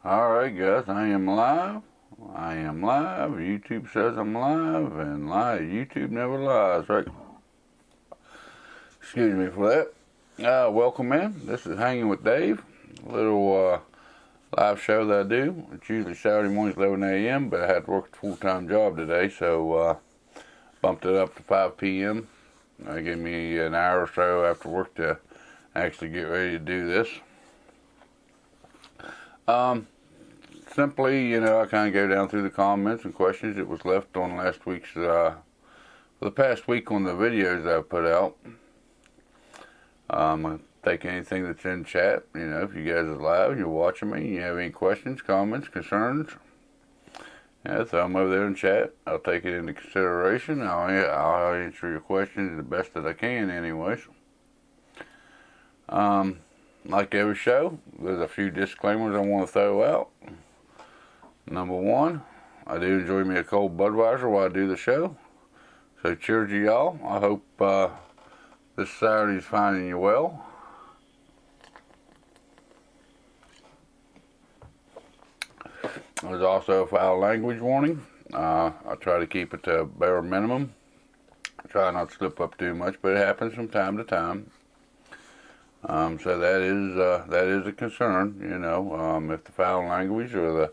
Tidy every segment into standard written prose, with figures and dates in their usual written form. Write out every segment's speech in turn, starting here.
Alright guys, I am live. I am live. YouTube says I'm live, and YouTube never lies, right? Excuse me for that. Welcome in. This is Hanging with Dave. A little live show that I do. It's usually Saturday mornings, 11 a.m., but I had to work a full-time job today, so bumped it up to 5 p.m. Gave me an hour or so after work to actually get ready to do this. Simply, I kind of go down through the comments and questions that was left on last week's, for the past week on the videos I've put out. I take anything that's in chat. If you guys are live, you're watching me, you have any questions, comments, concerns, throw them over there in chat. I'll take it into consideration. I'll answer your questions the best that I can anyways. Like every show, there's a few disclaimers I want to throw out. Number one, I do enjoy me a cold Budweiser while I do the show. So cheers to y'all. I hope this Saturday's finding you well. There's also a foul language warning. I try to keep it to a bare minimum. I try not to slip up too much, but it happens from time to time. So that is a concern. If the foul language or the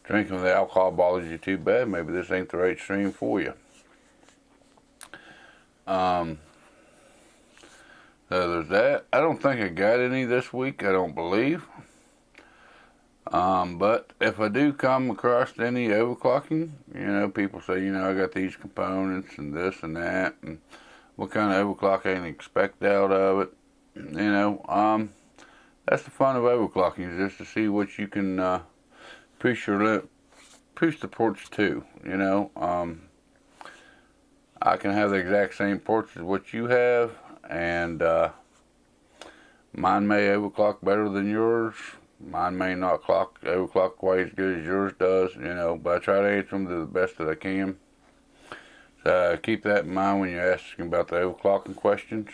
drinking of the alcohol bothers you too bad, maybe this ain't the right stream for you. So there's that. I don't think I got any this week, I don't believe. But if I do come across any overclocking, people say, I got these components and this and that, and what kind of overclock I can expect out of it. That's the fun of overclocking, is just to see what you can push the ports to. I can have the exact same ports as what you have, and mine may overclock better than yours. Mine may not overclock quite as good as yours does, but I try to answer them to the best that I can. So keep that in mind when you're asking about the overclocking questions.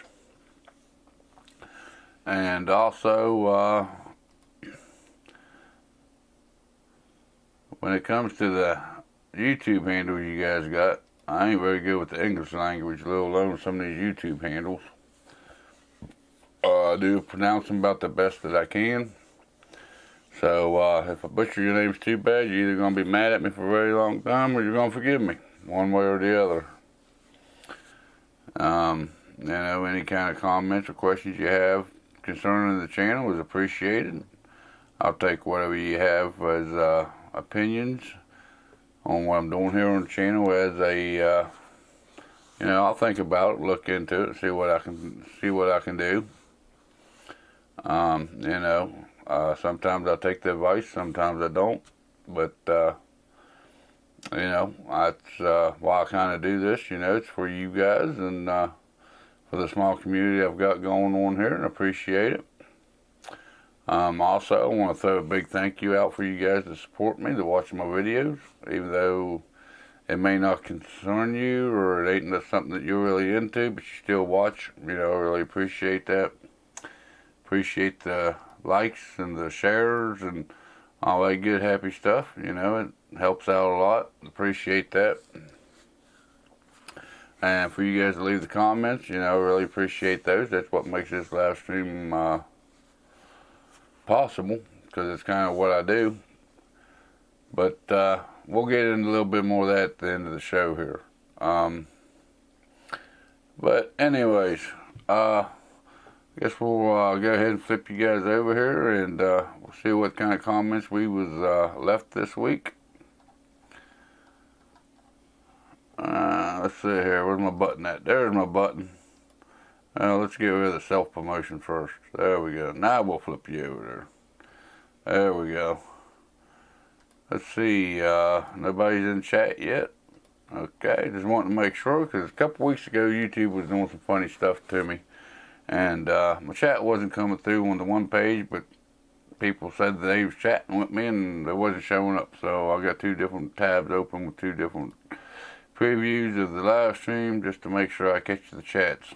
And also, when it comes to the YouTube handles you guys got, I ain't very good with the English language, let alone some of these YouTube handles. I do pronounce them about the best that I can. So if I butcher your names too bad, you're either going to be mad at me for a very long time, or you're going to forgive me, one way or the other. Any kind of comments or questions you have concerning the channel is appreciated. I'll take whatever you have as opinions on what I'm doing here on the channel as a, I'll think about it, look into it, see what I can do. Sometimes I take the advice, sometimes I don't, but that's why I kind of do this. It's for you guys and for the small community I've got going on here, and I appreciate it. Also, I want to throw a big thank you out for you guys to support me, to watch my videos, even though it may not concern you or it ain't something that you're really into, but you still watch. I really appreciate that. Appreciate the likes and the shares and all that good, happy stuff. It helps out a lot. Appreciate that. And for you guys to leave the comments, I really appreciate those. That's what makes this live stream possible, because it's kind of what I do. But we'll get into a little bit more of that at the end of the show here. But anyways, I guess we'll go ahead and flip you guys over here, and we'll see what kind of comments we was left this week. Let's see here. Where's my button at? There's my button. Let's get rid of the self-promotion first. There we go. Now we'll flip you over there. There we go. Let's see. Nobody's in chat yet. Okay. Just wanting to make sure, because a couple weeks ago YouTube was doing some funny stuff to me. And my chat wasn't coming through on the one page, but people said that they was chatting with me and they wasn't showing up. So I got two different tabs open with two different previews of the live stream just to make sure I catch the chats.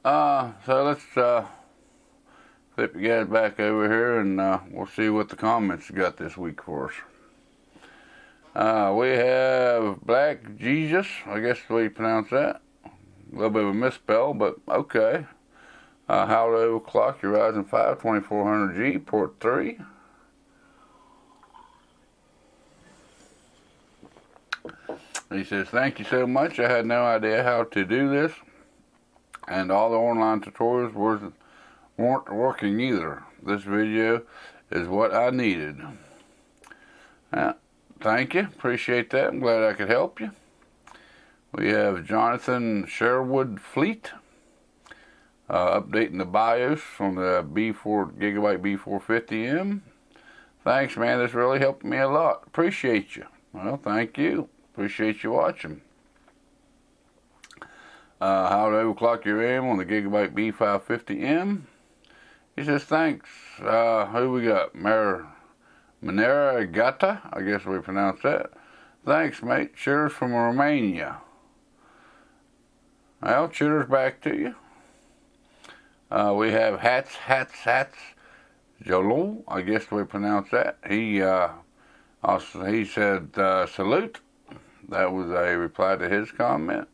So let's flip you guys back over here, and we'll see what the comments got this week for us. We have Black Jesus, I guess the way you pronounce that. A little bit of a misspell, but okay. How to overclock your Ryzen 5 2400G, port 3. He says, thank you so much. I had no idea how to do this, and all the online tutorials weren't working either. This video is what I needed. Thank you. Appreciate that. I'm glad I could help you. We have Jonathan Sherwood Fleet. Updating the BIOS on the Gigabyte B450M. Thanks, man. This really helped me a lot. Appreciate you. Well, thank you. Appreciate you watching. How to overclock your RAM on the Gigabyte B550M. He says, thanks. Who we got? Manera Gata, I guess we pronounce that. Thanks, mate. Cheers from Romania. Well, cheers back to you. We have Hats Jolo, I guess we pronounce that. He said, salute. That was a reply to his comment.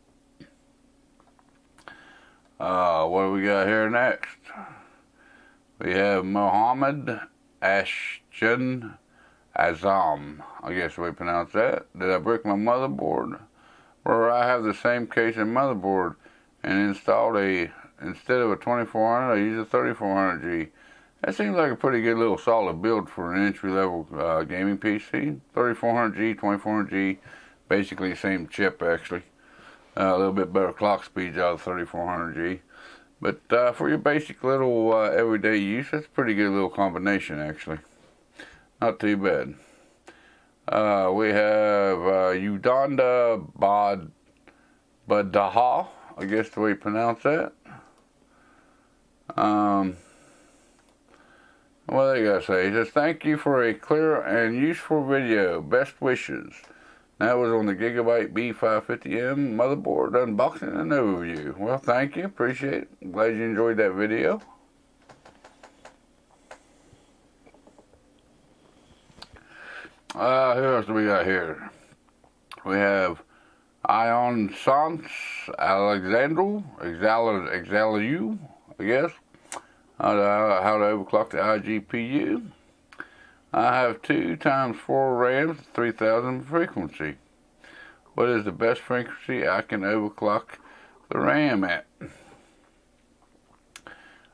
What do we got here next? We have Mohammed Ashjan Azam, I guess we pronounce that. Did I break my motherboard? Or I have the same case and motherboard and installed instead of a 2400, I use a 3400G. That seems like a pretty good little solid build for an entry-level gaming PC. 3400G, 2400G, basically the same chip actually. A little bit better clock speeds out of 3400G. But for your basic little everyday use, that's a pretty good little combination actually. Not too bad. We have Udanda Badaha, I guess the way you pronounce that. What they gotta say? He says, thank you for a clear and useful video. Best wishes. That was on the Gigabyte B550M motherboard unboxing and overview. Well, thank you. Appreciate it. I'm glad you enjoyed that video. Who else do we got here? We have Ion Sans Alexandru, I guess. How to overclock the iGPU. I have 2 times 4 RAMs, 3000 frequency. What is the best frequency I can overclock the RAM at?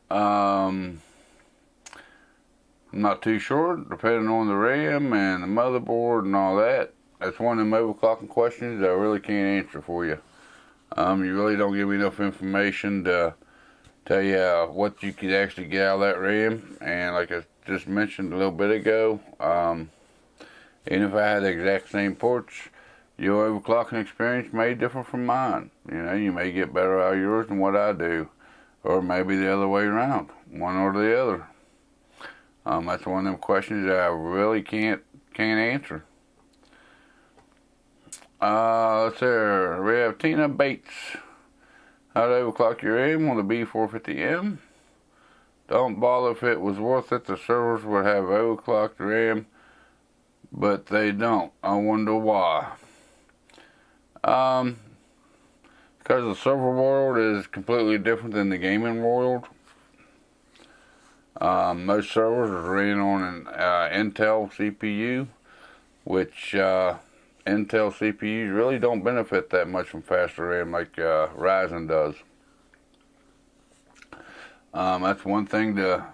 I'm not too sure, depending on the RAM and the motherboard and all that. That's one of them overclocking questions that I really can't answer for you. You really don't give me enough information to tell you what you could actually get out of that RAM. And like I just mentioned a little bit ago, even if I had the exact same ports, your overclocking experience may differ from mine. You know, you may get better out of yours than what I do, or maybe the other way around, one or the other. That's one of them questions that I really can't answer. Let's see. We have Tina Bates. How to overclock your RAM on the B450M. Don't bother if it was worth it. The servers would have overclocked RAM, but they don't. I wonder why. Because the server world is completely different than the gaming world. Most servers are running on an Intel CPU, which Intel CPUs really don't benefit that much from faster RAM like Ryzen does. That's one thing to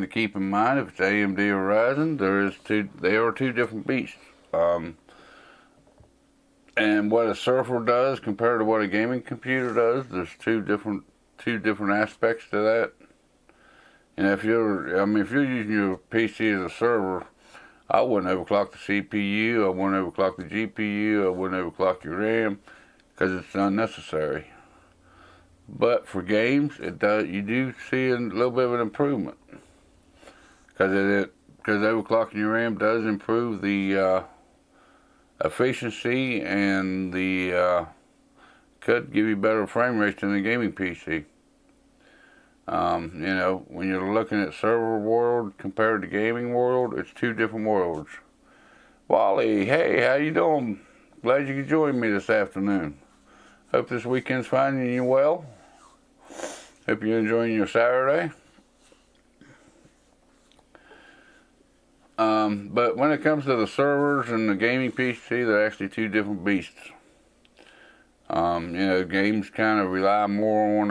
keep in mind. If it's AMD or Ryzen, they are two different beasts. And what a server does compared to what a gaming computer does, there's two different aspects to that. And if you're using your PC as a server, I wouldn't overclock the CPU, I wouldn't overclock the GPU, I wouldn't overclock your RAM, because it's unnecessary. But for games, you do see a little bit of an improvement, because overclocking your RAM does improve the efficiency and could give you better frame rates than the gaming PC. You know, when you're looking at server world compared to gaming world, it's two different worlds. Wally, hey, how you doing? Glad you could join me this afternoon. Hope this weekend's finding you well. Hope you're enjoying your Saturday. But when it comes to the servers and the gaming PC, they're actually two different beasts. You know, games kind of rely more on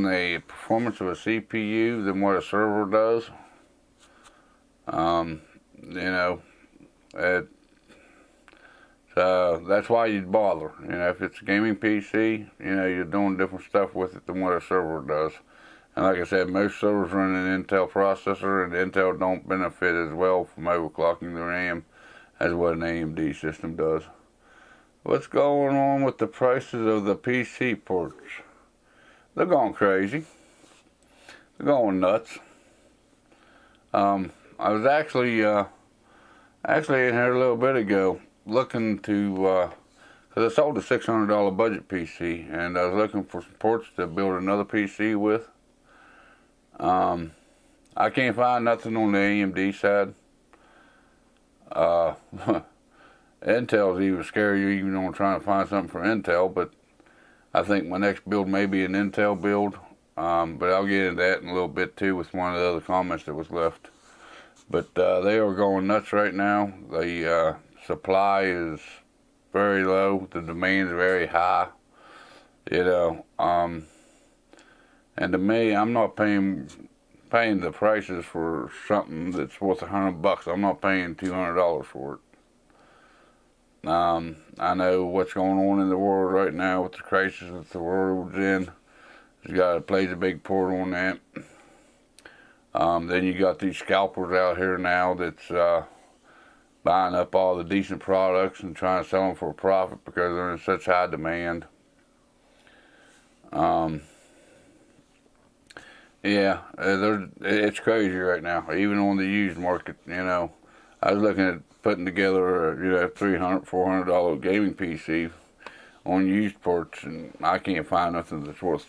the performance of a CPU than what a server does. You know, that's why you'd bother. You know, if it's a gaming PC, you know, you're doing different stuff with it than what a server does. And like I said, most servers run an Intel processor, and Intel don't benefit as well from overclocking the RAM as what an AMD system does. What's going on with the prices of the PC ports? They're going crazy. They're going nuts. I was actually in here a little bit ago looking to, because I sold a $600 budget PC, and I was looking for some ports to build another PC with. I can't find nothing on the AMD side. Intel's even scarier, even though I'm trying to find something for Intel, but I think my next build may be an Intel build. But I'll get into that in a little bit too with one of the other comments that was left. But they are going nuts right now. The supply is very low. The demand is very high. You know, and to me, I'm not paying the prices for something that's worth $100. I'm not paying $200 for it. I know what's going on in the world right now with the crisis that the world's in. It plays a big part on that. Then you got these scalpers out here now that's buying up all the decent products and trying to sell them for a profit because they're in such high demand. Yeah, it's crazy right now, even on the used market. You know, I was looking at putting together a $300, $400 gaming PC on used parts, and I can't find nothing that's worth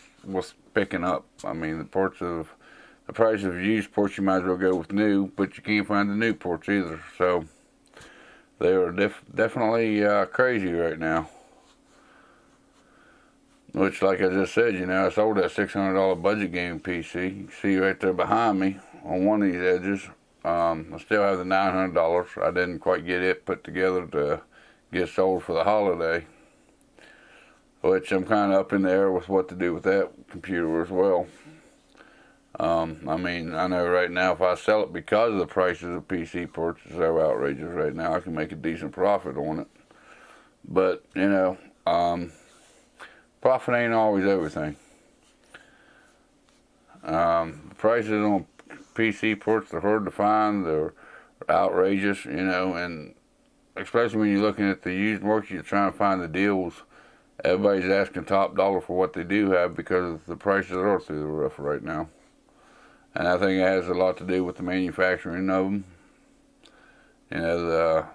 picking up. I mean, the price of used ports, you might as well go with new, but you can't find the new ports either. So they are definitely crazy right now. Which, like I just said, you know, I sold that $600 budget gaming PC. You can see right there behind me on one of these edges. I still have the $900. I didn't quite get it put together to get sold for the holiday, which I'm kind of up in the air with what to do with that computer as well. I mean, I know right now if I sell it because of the prices of PC parts is so outrageous right now, I can make a decent profit on it. But, you know, profit ain't always everything. The prices on PC ports are hard to find. They're outrageous, you know, and especially when you're looking at the used market, you're trying to find the deals. Everybody's asking top dollar for what they do have because the prices are through the roof right now. And I think it has a lot to do with the manufacturing of them. You know, the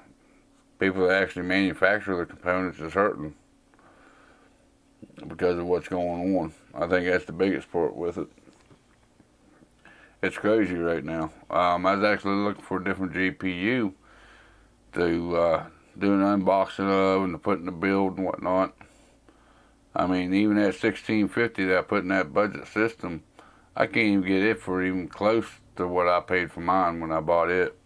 people that actually manufacture the components is hurting because of what's going on. I think that's the biggest part with it. It's crazy right now. I was actually looking for a different GPU to do an unboxing of and to put in the build and whatnot. I mean, even that 1650 that I put in that budget system, I can't even get it for even close to what I paid for mine when I bought it.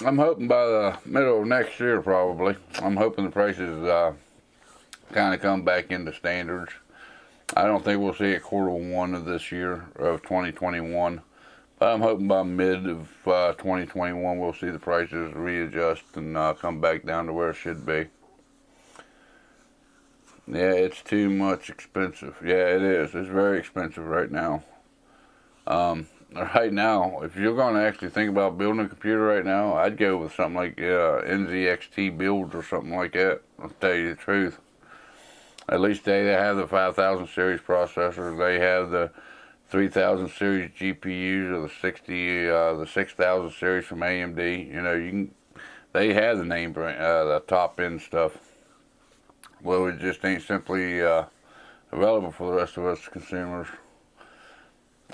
I'm hoping by the middle of next year, probably. I'm hoping the prices kind of come back into standards. I don't think we'll see it Q1 of this year, of 2021. But I'm hoping by mid of 2021 we'll see the prices readjust and come back down to where it should be. Yeah, it's too much expensive. Yeah, it is. It's very expensive right now. Right now, if you're going to actually think about building a computer right now, I'd go with something like NZXT builds or something like that. I'll tell you the truth. At least they have the 5000 series processor. They have the 3000 series GPUs or the 6000 series from AMD. You know, they have the name brand, the top end stuff. Well, it just ain't simply available for the rest of us consumers.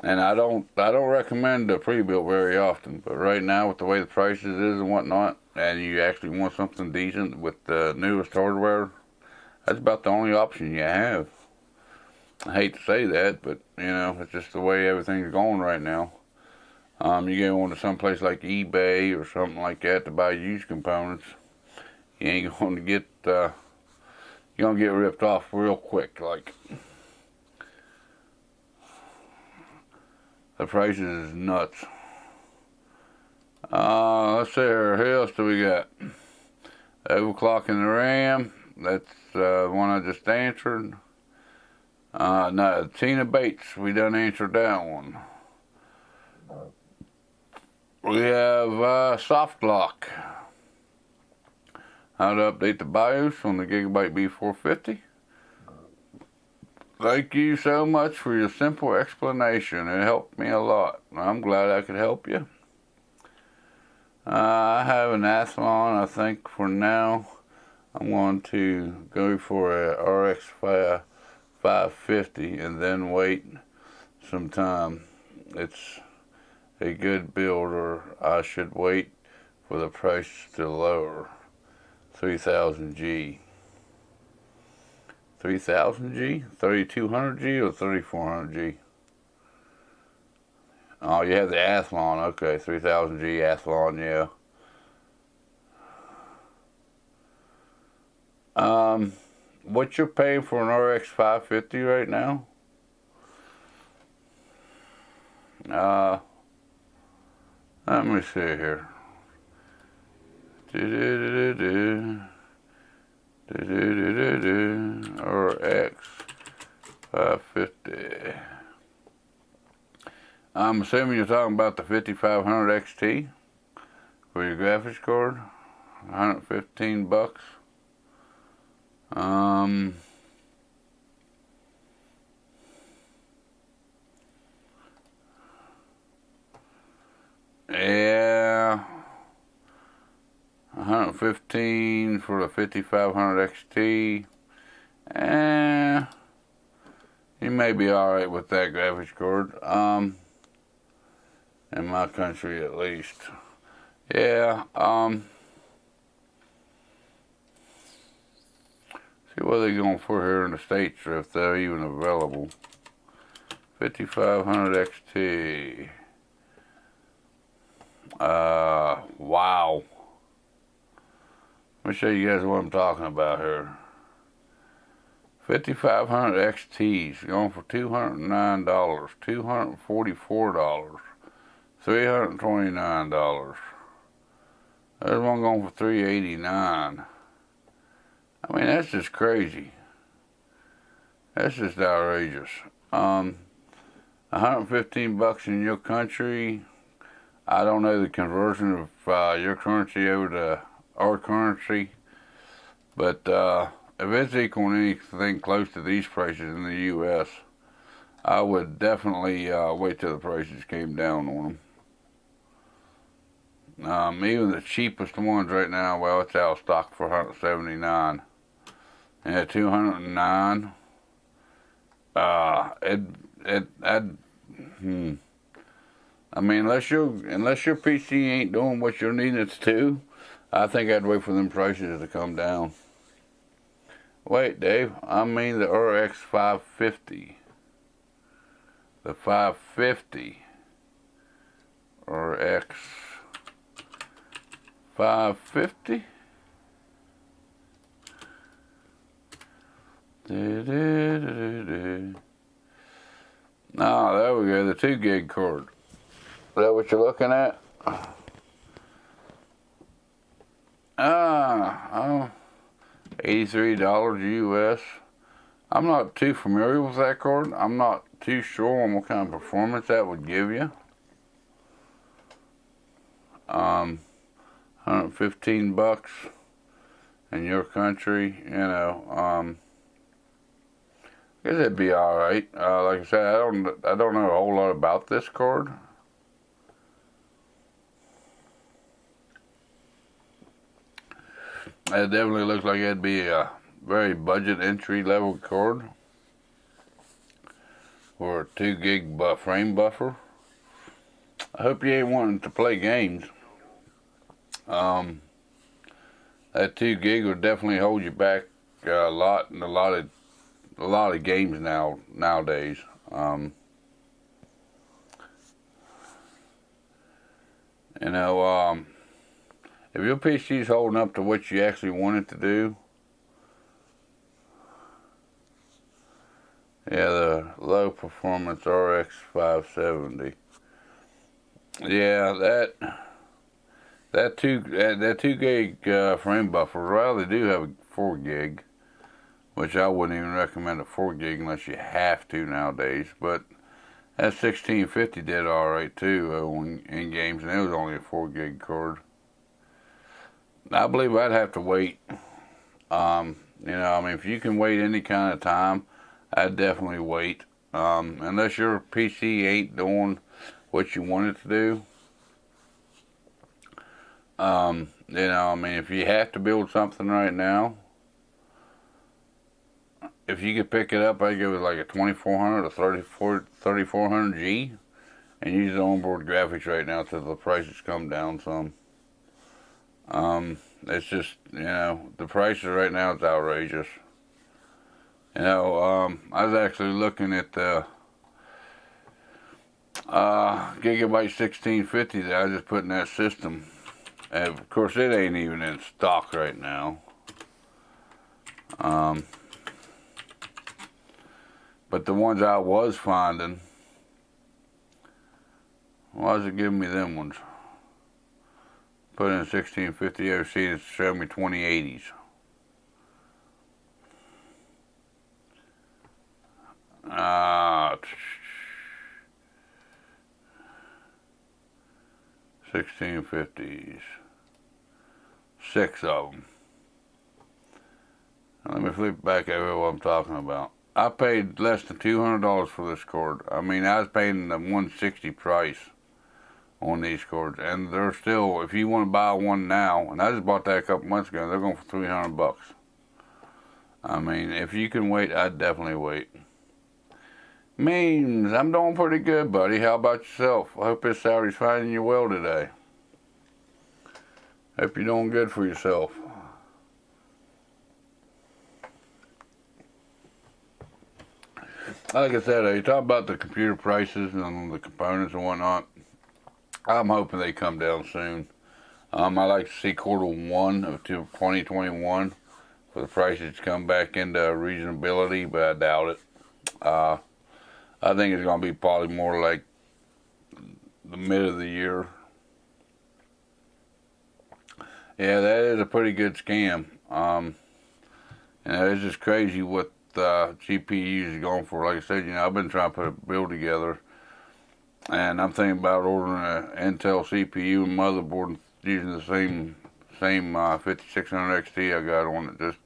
And I don't recommend the pre-built very often, but right now with the way the prices is and whatnot, and you actually want something decent with the newest hardware, that's about the only option you have. I hate to say that, but you know, it's just the way everything's going right now. You get on to some place like eBay or something like that to buy used components, you ain't going to get you're gonna get ripped off real quick. Like, the prices is nuts. Let's see here. Who else do we got? Overclocking the RAM. That's the one I just answered. No, Tina Bates. We done answered that one. We have soft lock. How to update the BIOS on the Gigabyte B450. Thank you so much for your simple explanation. It helped me a lot. I'm glad I could help you. I have an Athlon, I think, for now. I'm going to go for a RX 550 and then wait some time. It's a good build, or I should wait for the price to lower. 3000G. 3000G? 3200G or 3400G? Oh, you have the Athlon. Okay, 3000G Athlon, yeah. What you're paying for an RX 550 right now? Let me see here. RX 550. I'm assuming you're talking about the 5500 XT for your graphics card. 115 bucks. Yeah, 115 for the 5500 XT. You may be alright with that graphics card. In my country at least. Yeah, see what they're going for here in the States, or if they're even available. 5500 XT. Wow. Let me show you guys what I'm talking about here. 5500 XTs going for $209, $244, $329. There's one going for $389. I mean, that's just crazy. That's just outrageous. 115 bucks in your country. I don't know the conversion of your currency over to our currency, but if it's equaling anything close to these prices in the U.S., I would definitely wait till the prices came down on them. Even the cheapest ones right now, well, it's out of stock for $179. And 209. I mean, unless your PC ain't doing what you're needing it to, I think I'd wait for them prices to come down. Wait, Dave, I mean the RX 550. The 550. RX 550. Ah, there we go, the 2 gig cord. Is that what you're looking at? $83 US. I'm not too familiar with that cord. I'm not too sure on what kind of performance that would give you. 115 bucks in your country, you know. I guess it'd be all right. Like I said, I don't know a whole lot about this cord. It definitely looks like it'd be a very budget entry level cord for a 2 gig frame buffer. I hope you ain't wanting to play games. That 2 gig will definitely hold you back a lot in a lot of games nowadays. You know, if your PC's holding up to what you actually want it to do, yeah, the low performance RX 570. Yeah, that 2 gig frame buffer. Well, they do have a 4 gig, which I wouldn't even recommend a 4 gig unless you have to nowadays. But that 1650 did alright too in games, and it was only a 4 gig cord. I believe I'd have to wait. You know, I mean, if you can wait any kind of time, I'd definitely wait. Unless your PC ain't doing what you want it to do. You know, I mean, if you have to build something right now, if you could pick it up, I'd give it like a 2400 or 3400G and use the onboard graphics right now till the prices come down some. It's just, you know, the prices right now is outrageous. You know, I was actually looking at the Gigabyte 1650 that I just put in that system. And of course, it ain't even in stock right now. But the ones I was finding, why is it giving me them ones? Put in 1650 OC and it's showing me 2080s. Ah, 1650s. 6 of them. Now let me flip back over what I'm talking about. I paid less than $200 for this cord. I mean, I was paying the 160 price on these cords, and they're still, if you want to buy one now, and I just bought that a couple months ago, they're going for 300 bucks. I mean, if you can wait, I'd definitely wait. Means I'm doing pretty good, buddy. How about yourself? I hope this Saturday's finding you well today. Hope you're doing good for yourself. Like I said, you talk about the computer prices and the components and whatnot. I'm hoping they come down soon. I like to see Q1 of 2021 for the prices to come back into reasonability, but I doubt it. I think it's going to be probably more like the mid of the year. Yeah, that is a pretty good scam. You know, it's just crazy what GPUs is going for. Like I said, you know, I've been trying to put a build together, and I'm thinking about ordering an Intel CPU and motherboard using the same 5600 XT I got on it, just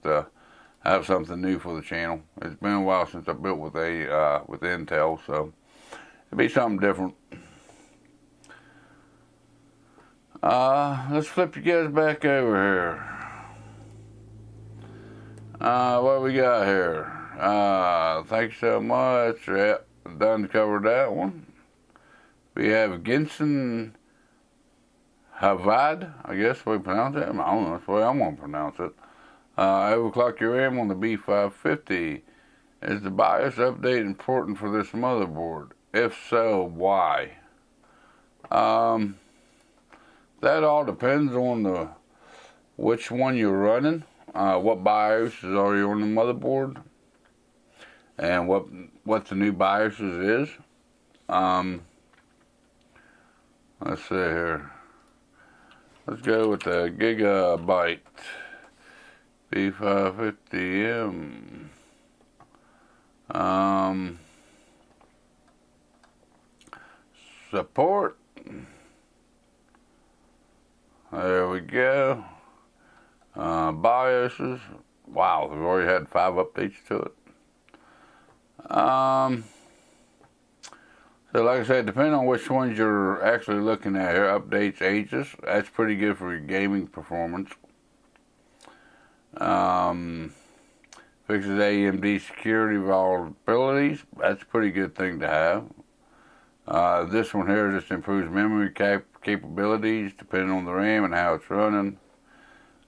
have something new for the channel. It's been a while since I built with Intel, so it'll be something different. Let's flip you guys back over here. What we got here? Thanks so much. Yep, done covered that one. We have Ginson Havad, I guess we pronounce it. I don't know, that's the way I'm gonna pronounce it. Overclock your RAM on the B550. Is the BIOS update important for this motherboard? If so, why? That all depends on which one you're running, what BIOS is already on the motherboard, and what the new BIOS is. Let's see here. Let's go with the Gigabyte B550M. Support. There we go. BIOSes. Wow, we've already had 5 updates to it. So like I said, depending on which ones you're actually looking at here, updates, ages, that's pretty good for your gaming performance. Fixes AMD security vulnerabilities. That's a pretty good thing to have. This one here just improves memory capabilities depending on the RAM and how it's running.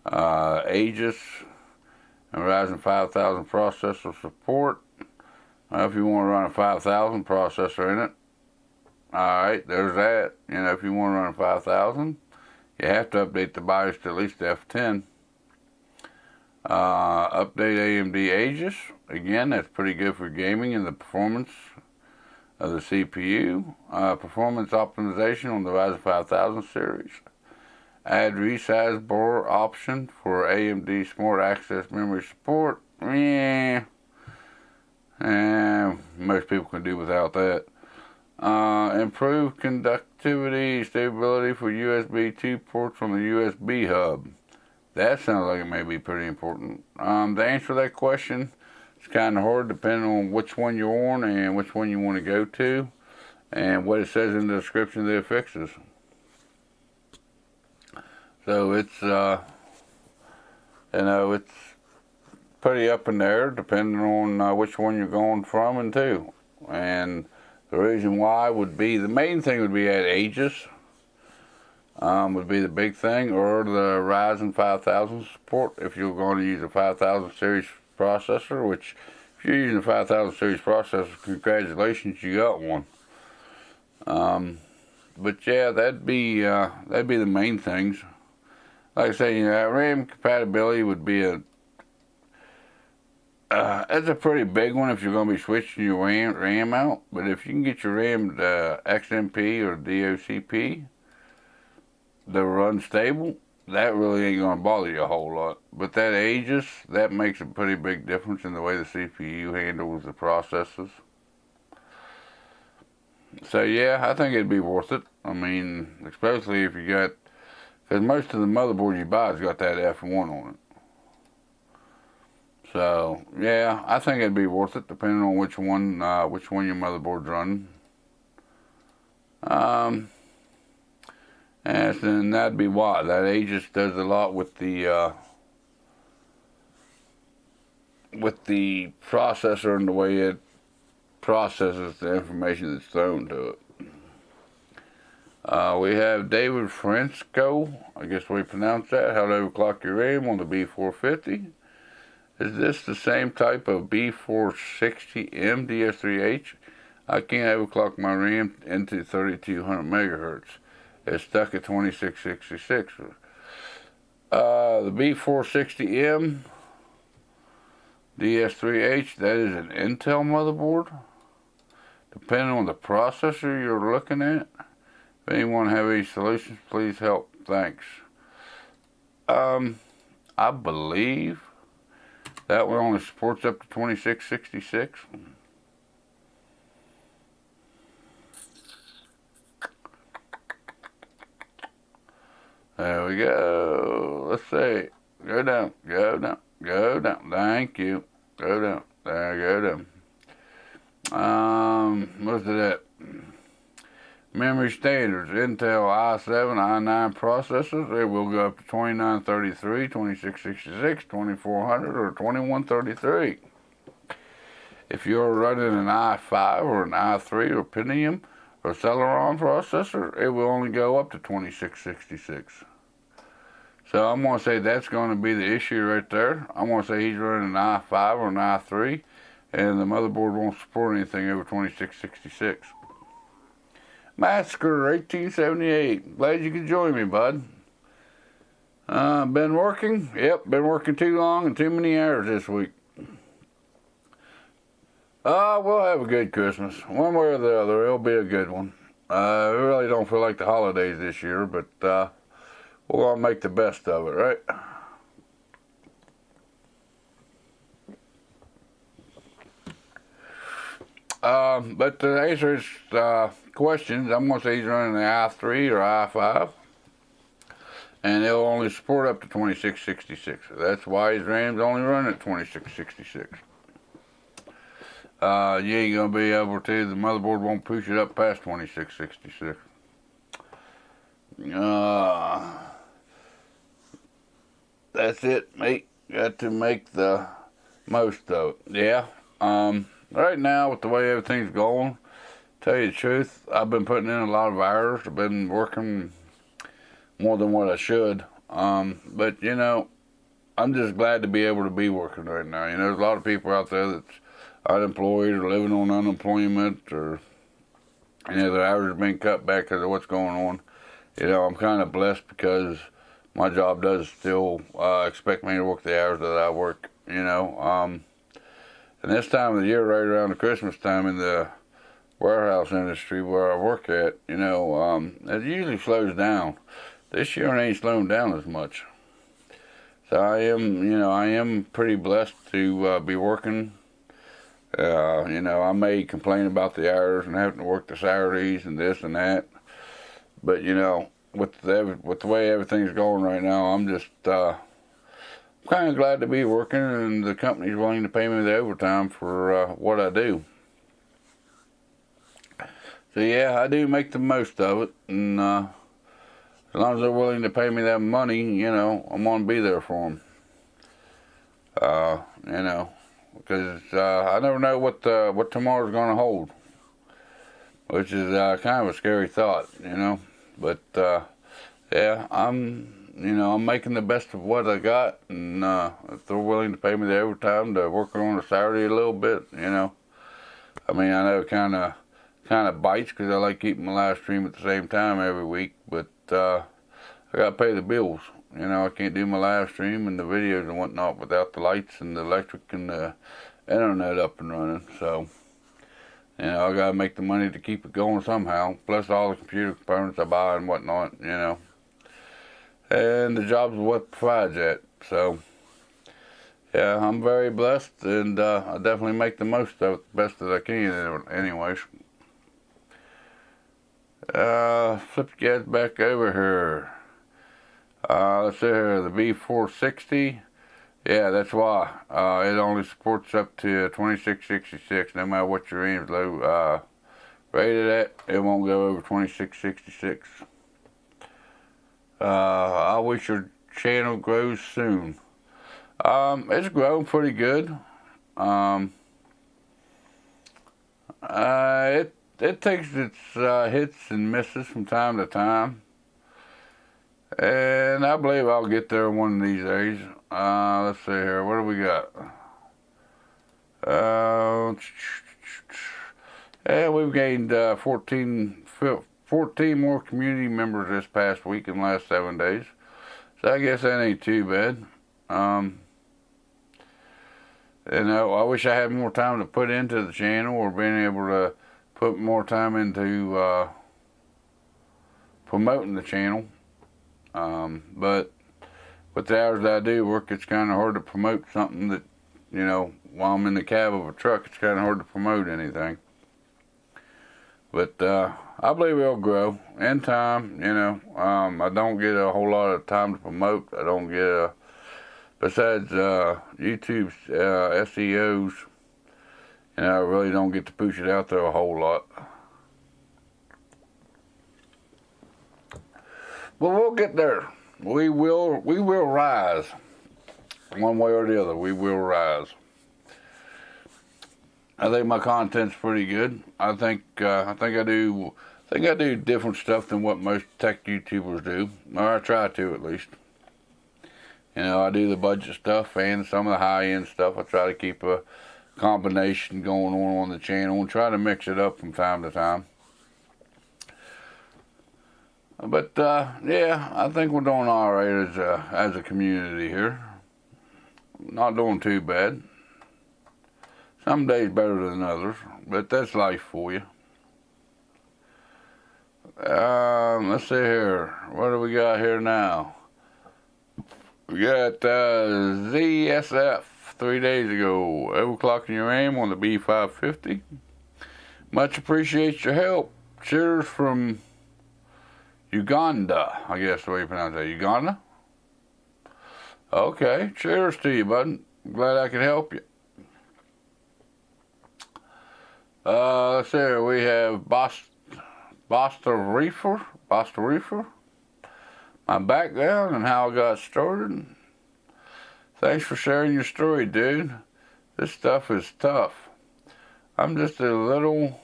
Aegis and Ryzen 5000 processor support. If you want to run a 5000 processor in it, alright, there's that. You know, if you want to run a 5000, you have to update the BIOS to at least F10. Update AMD Aegis. Again, that's pretty good for gaming and the performance of the CPU. Performance optimization on the Ryzen 5000 series. Add resize board option for AMD Smart Access Memory support. Most people can do without that. Improve conductivity, stability for USB 2 ports on the USB hub. That sounds like it may be pretty important. To answer that question, it's kind of hard depending on which one you're on and which one you want to go to and what it says in the description of the fixes. So it's, it's pretty up in there depending on which one you're going from and to. And the reason why would be, the main thing would be at Aegis. Would be the big thing, or the Ryzen 5000 support if you're going to use a 5000 series processor, which if you're using a 5000 series processor, congratulations, you got one. But yeah, that'd be the main things. Like I say, RAM compatibility would be that's a pretty big one if you're going to be switching your RAM out. But if you can get your RAM to XMP or DOCP to run stable, that really ain't going to bother you a whole lot. But that Aegis, that makes a pretty big difference in the way the CPU handles the processes. So yeah, I think it'd be worth it. I mean, especially if you got, because most of the motherboard you buy has got that F1 on it. So yeah, I think it'd be worth it depending on which one your motherboard's running. And then that'd be why. That Aegis does a lot with the processor and the way it processes the information that's thrown to it. We have David Frensko, I guess we pronounce that, how to overclock your RAM on the B450. Is this the same type of B460M DS3H? I can't overclock my RAM into 3200 megahertz. It's stuck at 2666. The B460M DS3H, that is an Intel motherboard. Depending on the processor you're looking at. If anyone have any solutions, please help. Thanks. I believe that one only supports up to 2666. There we go. Let's see. Go down, go down, go down. Thank you. Go down. There, go down. What's that? Memory standards. Intel i7, i9 processors. They will go up to 2933, 2666, 2400, or 2133. If you're running an i5 or an i3 or Pentium or Celeron processor, it will only go up to 2666. So I'm going to say that's going to be the issue right there. I'm going to say he's running an i5 or an i3, and the motherboard won't support anything over 2666. Massacre 1878. Glad you could join me, bud. Been working? Yep, been working too long and too many hours this week. We'll have a good Christmas. One way or the other, it'll be a good one. We really don't feel like the holidays this year, but we'll all make the best of it, right? But to answer his questions, I'm going to say he's running the i3 or i5, and it'll only support up to 2666. That's why his RAM's only running at 2666. You ain't going to be able to, the motherboard won't push it up past 2666. That's it, mate. got to make the most of it. Yeah. Right now, with the way everything's going, tell you the truth, I've been putting in a lot of hours. I've been working more than what I should. But you know, I'm just glad to be able to be working right now. You know, there's a lot of people out there that's unemployed or living on unemployment, or you know, their hours are being cut back because of what's going on. You know, I'm kind of blessed because my job does still expect me to work the hours that I work. You know, and this time of the year, right around the Christmas time, in the warehouse industry where I work at, you know, it usually slows down. This year it ain't slowing down as much. So I am pretty blessed to be working. You know, I may complain about the hours and having to work the Saturdays and this and that, but you know, with the way everything's going right now, I'm just kind of glad to be working, and the company's willing to pay me the overtime for what I do. So yeah, I do make the most of it, and as long as they're willing to pay me that money, you know, I'm gonna be there for them. You know, because I never know what tomorrow's gonna hold, which is kind of a scary thought, you know. But yeah, I'm making the best of what I got, and if they're willing to pay me the overtime to work on a Saturday a little bit, you know, I mean, I know it kind of bites because I like keeping my live stream at the same time every week, but I gotta pay the bills. You know, I can't do my live stream and the videos and whatnot without the lights and the electric and the internet up and running. So, you know, I gotta make the money to keep it going somehow. Plus all the computer components I buy and whatnot. You know, and the job's what provides that. So, yeah, I'm very blessed, and I definitely make the most of it, the best that I can. Anyways, flip you guys back over here. Let's see here, the B460. Yeah, that's why. It only supports up to 2666. No matter what your range low rated at, it won't go over 2666. I wish your channel grows soon. It's growing pretty good. It takes its hits and misses from time to time. And I believe I'll get there one of these days. Let's see here. What do we got? And we've gained 14 more community members this past week in the last 7 days. So I guess that ain't too bad. You know, I wish I had more time to put into the channel, or being able to put more time into promoting the channel. But with the hours that I do work, it's kind of hard to promote something that, you know, while I'm in the cab of a truck, it's kind of hard to promote anything. But I believe it'll grow in time. You know, I don't get a whole lot of time to promote. I don't get besides YouTube's SEOs, you know, I really don't get to push it out there a whole lot. But we'll get there. We will rise. One way or the other, we will rise. I think my content's pretty good. I think I do different stuff than what most tech YouTubers do. Or I try to, at least. You know, I do the budget stuff and some of the high-end stuff. I try to keep a combination going on the channel and try to mix it up from time to time. But yeah, I think we're doing all right as a community here. Not doing too bad. Some days better than others, but that's life for you. Let's see here. What do we got here now? We got ZSF 3 days ago. Overclocking your aim on the B550. Much appreciate your help. Cheers from Uganda, I guess the way you pronounce that. Uganda? Okay, cheers to you, bud. I'm glad I could help you. Let's see, we have Basta Reefer. My background and how I got started. Thanks for sharing your story, dude. This stuff is tough. I'm just a little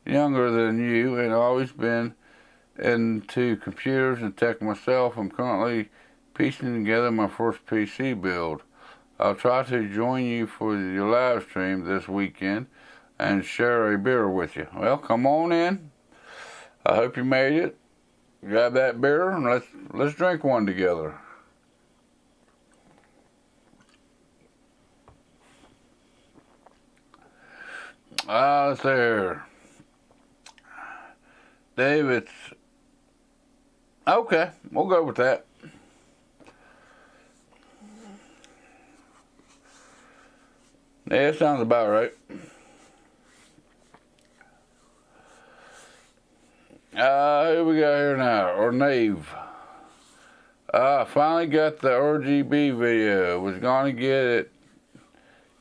younger than you and always been into computers and tech myself. I'm currently piecing together my first PC build. I'll try to join you for your live stream this weekend and share a beer with you. Well, come on in. I hope you made it. Grab that beer and let's drink one together. Let's see here. Dave, it's okay. We'll go with that. Yeah, it sounds about right. Who we got here now? Or Nave. Finally got the RGB video. Was gonna get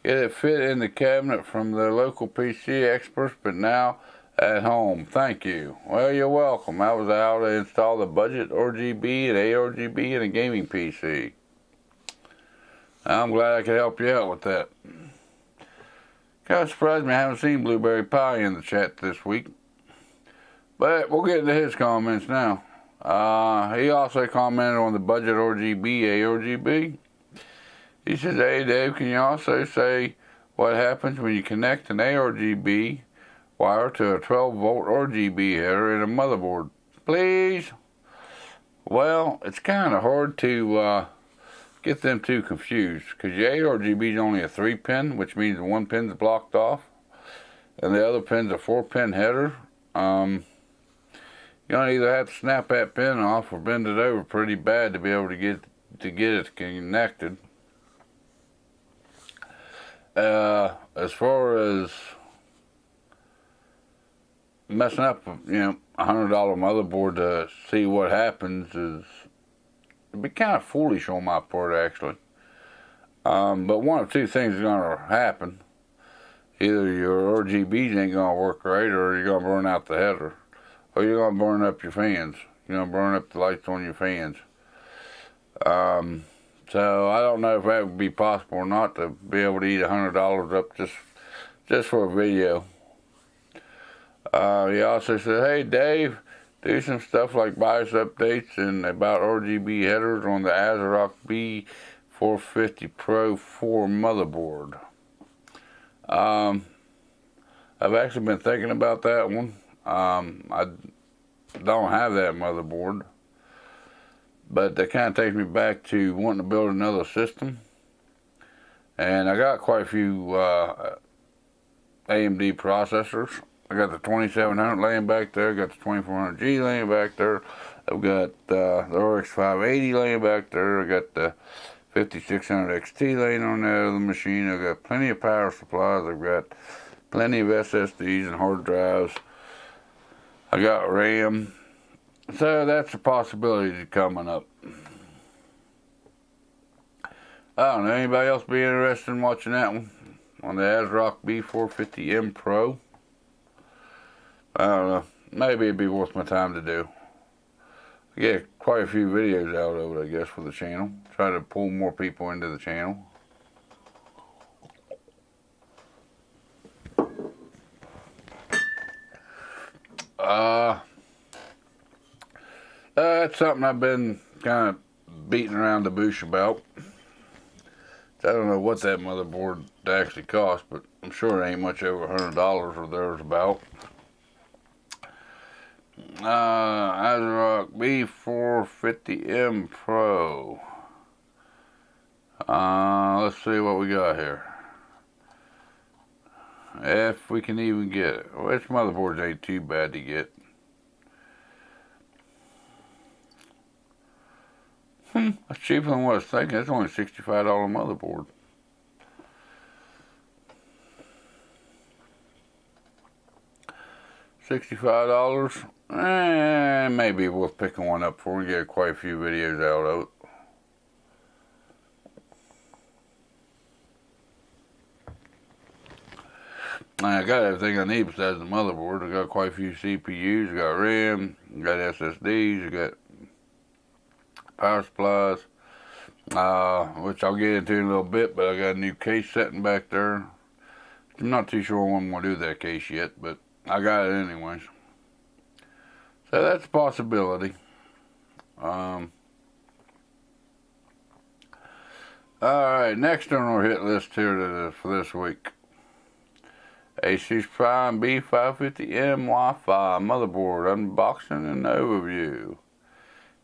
it fit in the cabinet from the local PC experts, but now at home. Thank you. Well, you're welcome. I was out to install the budget RGB and ARGB in a gaming PC. I'm glad I could help you out with that. Kind of surprised me I haven't seen Blueberry Pie in the chat this week. But we'll get into his comments now. He also commented on the budget RGB, ARGB. He says, hey Dave, can you also say what happens when you connect an ARGB wire to a 12-volt RGB header in a motherboard? Please? Well, it's kind of hard to get them two confused, because your ARGB is only a 3-pin, which means one pin's blocked off, and the other pin's a 4-pin header. You're gonna either have to snap that pin off or bend it over pretty bad to be able to get it connected. As far as messing up, a $100 motherboard to see what happens it'd be kind of foolish on my part, actually. But one of two things is gonna happen: either your RGBs ain't gonna work right, or you're gonna burn out the header, or you're gonna burn up your fans. You're gonna burn up the lights on your fans. So I don't know if that would be possible or not, to be able to eat $100 up just for a video. He also said, hey Dave, do some stuff like BIOS updates and about RGB headers on the ASRock B450 Pro 4 motherboard. I've actually been thinking about that one. I don't have that motherboard, but that kind of takes me back to wanting to build another system. And I got quite a few AMD processors. I got the 2700 laying back there, I got the 2400G laying back there, I've got the RX 580 laying back there, I got the 5600 XT laying on the other machine. I've got plenty of power supplies, I've got plenty of SSDs and hard drives, I got RAM. So that's a possibility coming up. I don't know, anybody else be interested in watching that one? On the ASRock B450M Pro? I don't know, maybe it'd be worth my time to do. I get quite a few videos out of it, I guess, for the channel. Try to pull more people into the channel. That's something I've been kind of beating around the bush about. I don't know what that motherboard actually costs, but I'm sure it ain't much over $100 or there's about. ASRock B450M Pro. Let's see what we got here. If we can even get it. Which motherboards ain't too bad to get. That's cheaper than what I was thinking. It's only a $65 motherboard. $65? Maybe worth picking one up for. We get quite a few videos out of it. I got everything I need besides the motherboard. I got quite a few CPUs, I got RAM, I got SSDs, I got power supplies, which I'll get into in a little bit, but I got a new case sitting back there. I'm not too sure when I'm going to do that case yet, but I got it anyways. So that's a possibility. Alright, next on our hit list here for this week. Asus Prime B550M Wi-Fi motherboard unboxing and overview.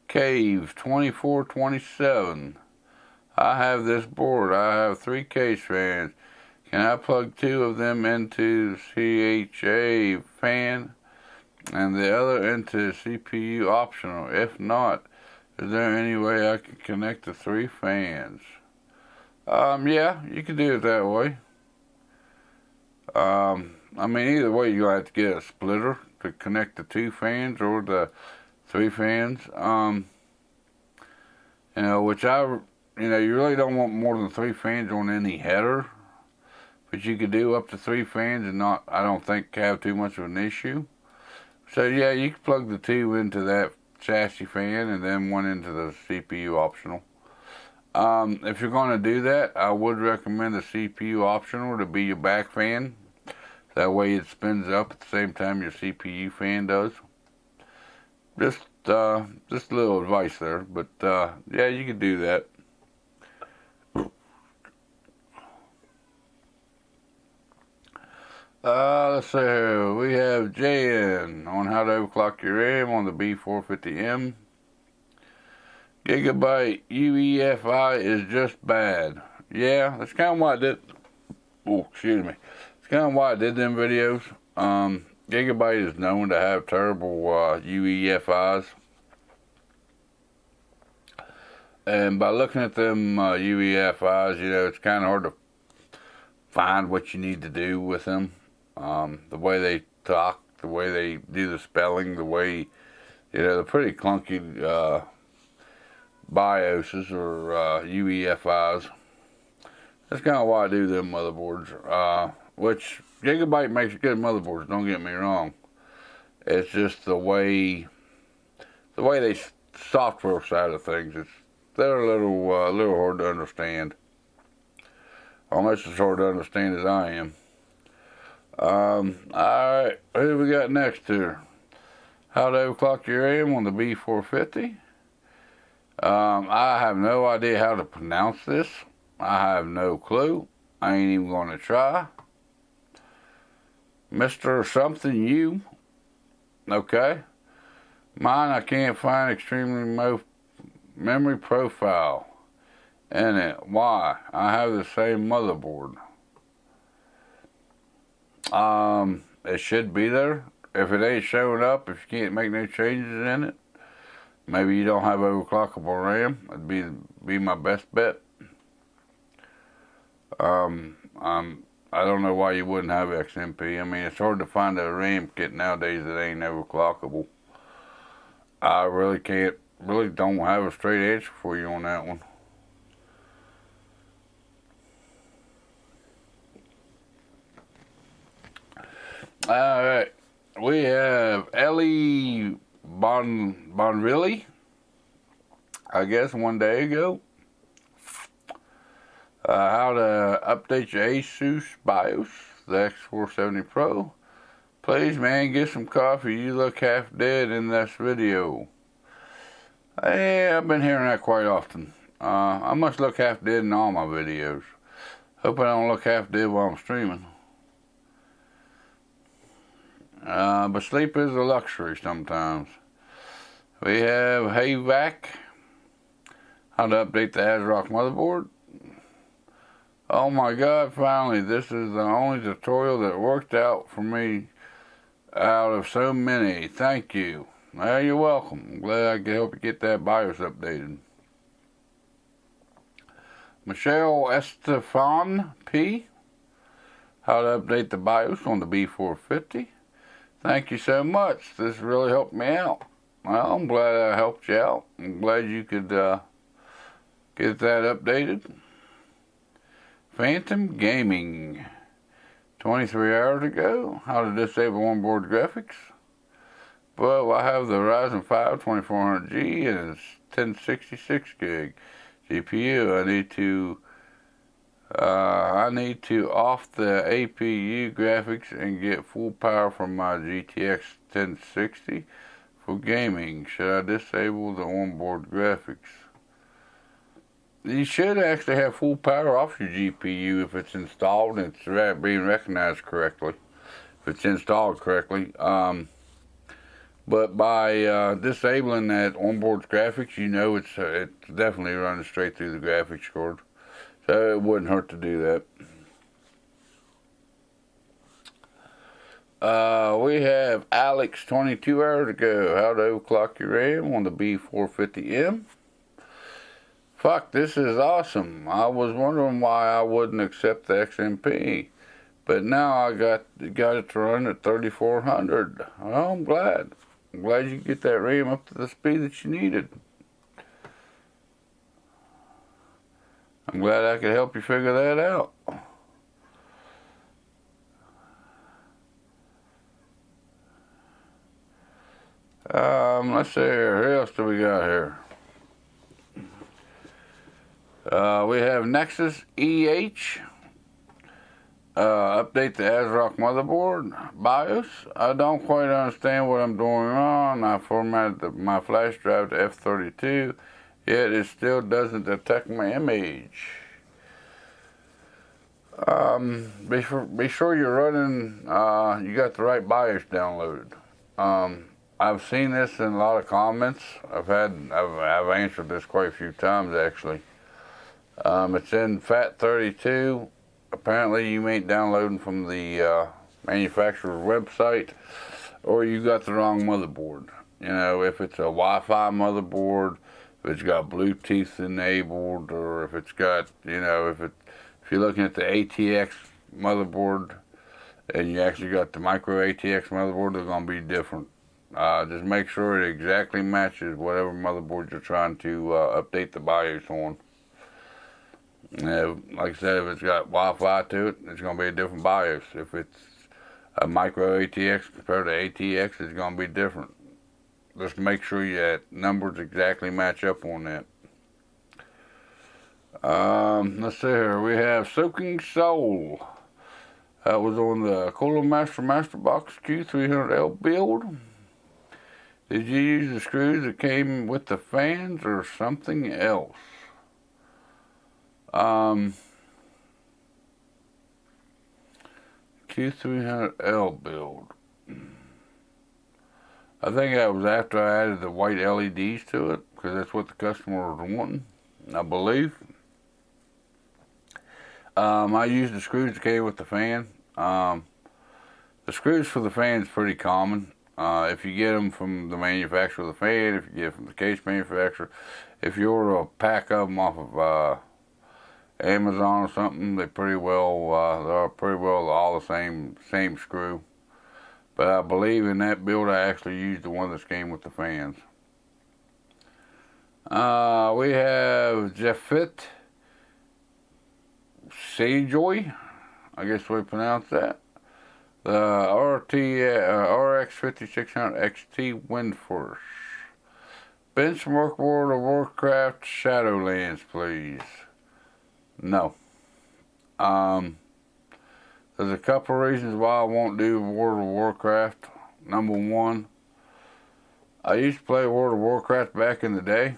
Cave 2427. I have this board. I have 3 case fans. Can I plug 2 of them into CHA fan and the other into CPU optional? If not, is there any way I can connect the 3 fans? Yeah, you can do it that way. I mean, either way, you'll have to get a splitter to connect the 2 fans or the 3 fans. You know, you really don't want more than 3 fans on any header, but you could do up to 3 fans and not, I don't think, have too much of an issue. So yeah, you can plug the 2 into that chassis fan and then 1 into the CPU optional. If you're going to do that, I would recommend the CPU optional to be your back fan. That way it spins up at the same time your CPU fan does. Just a little advice there, but yeah, you can do that. Let's see here. We have JN on how to overclock your RAM on the B450M. Gigabyte UEFI is just bad. Yeah, that's kind of why I did. Oh, excuse me. It's kind of why I did them videos. Gigabyte is known to have terrible UEFIs. And by looking at them UEFIs, you know, it's kind of hard to find what you need to do with them. The way they talk, the way they do the spelling, the way, you know, they're pretty clunky BIOSes or UEFIs. That's kind of why I do them motherboards. Which Gigabyte makes good motherboards, don't get me wrong. It's just the way they software side of things, they're a little hard to understand. Almost as hard to understand as I am. Alright, who we got next here? How to overclock your RAM on the B450. I have no idea how to pronounce this. I have no clue. I ain't even going to try. Mr. Something U. Okay. Mine, I can't find extremely memory profile in it. Why? I have the same motherboard. It should be there. If it ain't showing up, if you can't make no changes in it, maybe you don't have overclockable RAM. That'd be my best bet. I don't know why you wouldn't have XMP. I mean, it's hard to find a RAM kit nowadays that ain't overclockable. I really don't have a straight answer for you on that one. Alright, we have Ellie Bonrilli, I guess 1 day ago. How to update your Asus BIOS, the X470 Pro. Please, man, get some coffee. You look half dead in this video. Yeah, I've been hearing that quite often. I must look half dead in all my videos. Hope I don't look half dead while I'm streaming. But sleep is a luxury sometimes. We have Hayvac. How to update the ASRock motherboard. Oh my God, finally, this is the only tutorial that worked out for me out of so many. Thank you. Well, you're welcome. I'm glad I could help you get that BIOS updated. Michelle Estefan P. How to update the BIOS on the B450. Thank you so much. This really helped me out. Well, I'm glad I helped you out. I'm glad you could get that updated. Phantom Gaming. 23 hours ago. How to disable onboard graphics. Well, I have the Ryzen 5 2400G and it's 1066 gig. GPU. I need to off the APU graphics and get full power from my GTX 1060 for gaming. Should I disable the onboard graphics? You should actually have full power off your GPU if it's installed and it's being recognized correctly. If it's installed correctly. But by disabling that onboard graphics, you know it's definitely running straight through the graphics card. So it wouldn't hurt to do that. We have Alex 22 hours ago. How to overclock your RAM on the B450M. Fuck, this is awesome. I was wondering why I wouldn't accept the XMP. But now I got it to run at 3400. Well, I'm glad. I'm glad you get that RAM up to the speed that you needed. I'm glad I could help you figure that out. Let's see here. Who else do we got here? We have Nexus EH. Update the ASRock motherboard BIOS. I don't quite understand what I'm doing wrong. I formatted my flash drive to F32, yet it still doesn't detect my image. Be sure you're running, you got the right BIOS downloaded. I've seen this in a lot of comments. I've answered this quite a few times actually. It's in FAT32. Apparently you ain't downloading from the manufacturer's website, or you got the wrong motherboard. You know, if it's a Wi-Fi motherboard, if it's got Bluetooth enabled, or if it's got, you know, if you're looking at the ATX motherboard and you actually got the micro ATX motherboard, they're going to be different. Just make sure it exactly matches whatever motherboard you're trying to update the BIOS on. Like I said, if it's got Wi-Fi to it, it's going to be a different BIOS. If it's a micro ATX compared to ATX, it's going to be different. Just make sure your numbers exactly match up on that. Let's see here. We have Soaking Soul. That was on the Cooler Master Box Q300L build. Did you use the screws that came with the fans or something else? Q300L build. I think that was after I added the white LEDs to it, because that's what the customer was wanting, I believe. I used the screws that came with the fan. The screws for the fan is pretty common. If you get them from the manufacturer of the fan, if you get them from the case manufacturer, if you order a pack of them off of Amazon or something, they're pretty well all the same screw. But I believe in that build I actually used the one that came with the fans. We have Jeffit Sejoy, I guess we pronounce that. The RX 5600 XT Windforce. Benchmark World of Warcraft Shadowlands, please. No. There's a couple reasons why I won't do World of Warcraft. Number one, I used to play World of Warcraft back in the day,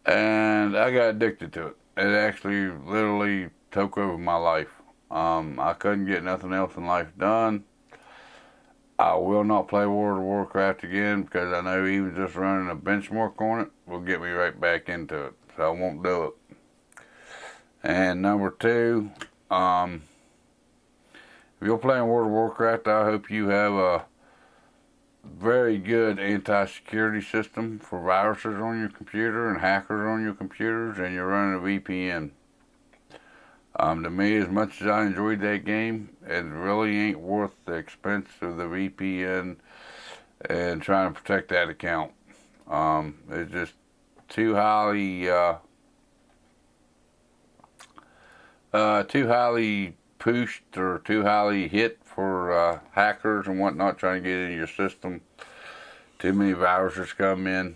and I got addicted to it. It actually literally took over my life. I couldn't get nothing else in life done. I will not play World of Warcraft again, because I know even just running a benchmark on it will get me right back into it. So I won't do it. And number two, if you're playing World of Warcraft, I hope you have a very good anti-security system for viruses on your computer and hackers on your computers, and you're running a VPN. To me, as much as I enjoyed that game, it really ain't worth the expense of the VPN and trying to protect that account. It's just too highly pushed or too highly hit for hackers and whatnot trying to get into your system. Too many viruses come in.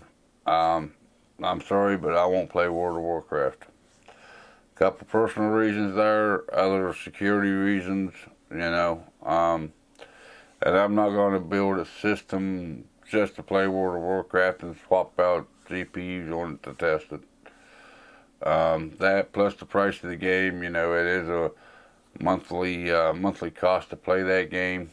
I'm sorry, but I won't play World of Warcraft. Couple personal reasons there, other security reasons, you know. And I'm not going to build a system just to play World of Warcraft and swap out GPUs on it to test it. That plus the price of the game, you know, it is a monthly cost to play that game.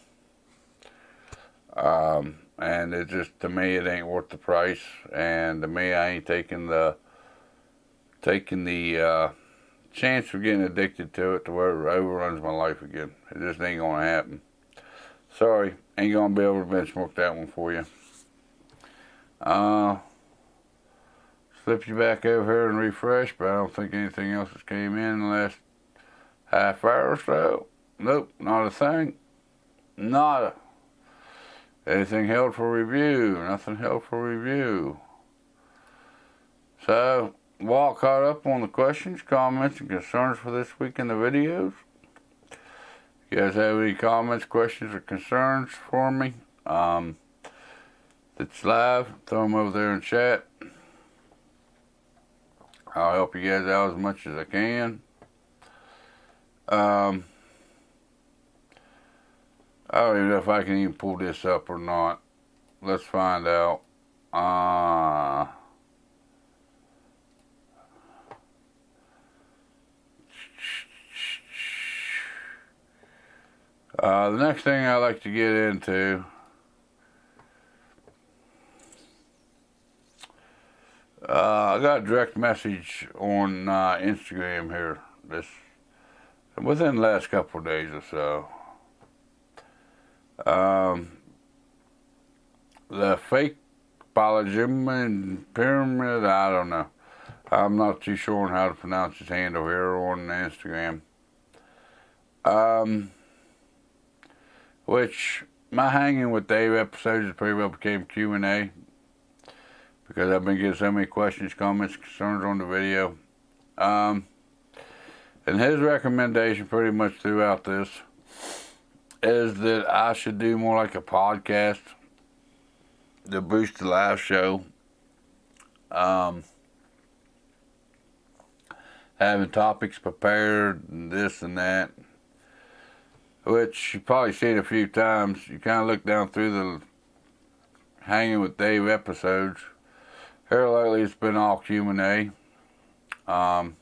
And it just, to me, it ain't worth the price. And to me, I ain't taking the chance of getting addicted to it to where it overruns my life again. It just ain't gonna happen. Sorry, ain't gonna be able to benchmark that one for you. Slip you back over here and refresh, but I don't think anything else has came in the last half hour or so. Nope, not a thing. Nada. Anything held for review? Nothing held for review. So, all caught up on the questions, comments, and concerns for this week in the videos. If you guys have any comments, questions, or concerns for me, it's live. Throw them over there in chat. I'll help you guys out as much as I can. I don't even know if I can even pull this up or not. Let's find out. The next thing I like to get into, I got a direct message on Instagram here within the last couple of days or so. The fake Polygymin pyramid, I don't know. I'm not too sure on how to pronounce his handle here on Instagram. Which my Hanging with Dave episodes pretty well became Q&A because I've been getting so many questions, comments, concerns on the video. And his recommendation pretty much throughout this is that I should do more like a podcast to boost the live show. Having topics prepared and this and that, which you've probably seen a few times. You kind of look down through the Hanging with Dave episodes. Here lately it's been all Q&A. But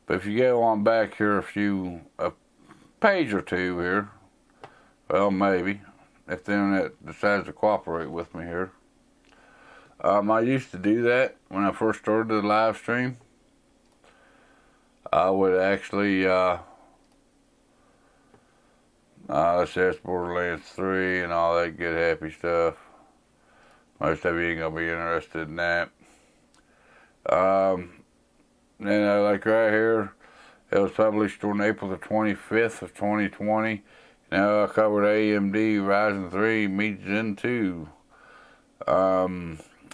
if you go on back here a page or two here, well, maybe, if the internet decides to cooperate with me here. I used to do that when I first started the live stream. I would actually, let's say it's Borderlands 3 and all that good happy stuff. Most of you ain't gonna be interested in that. You know, like right here, it was published on April the 25th of 2020. You know, I covered AMD Ryzen 3 meets Zen 2. What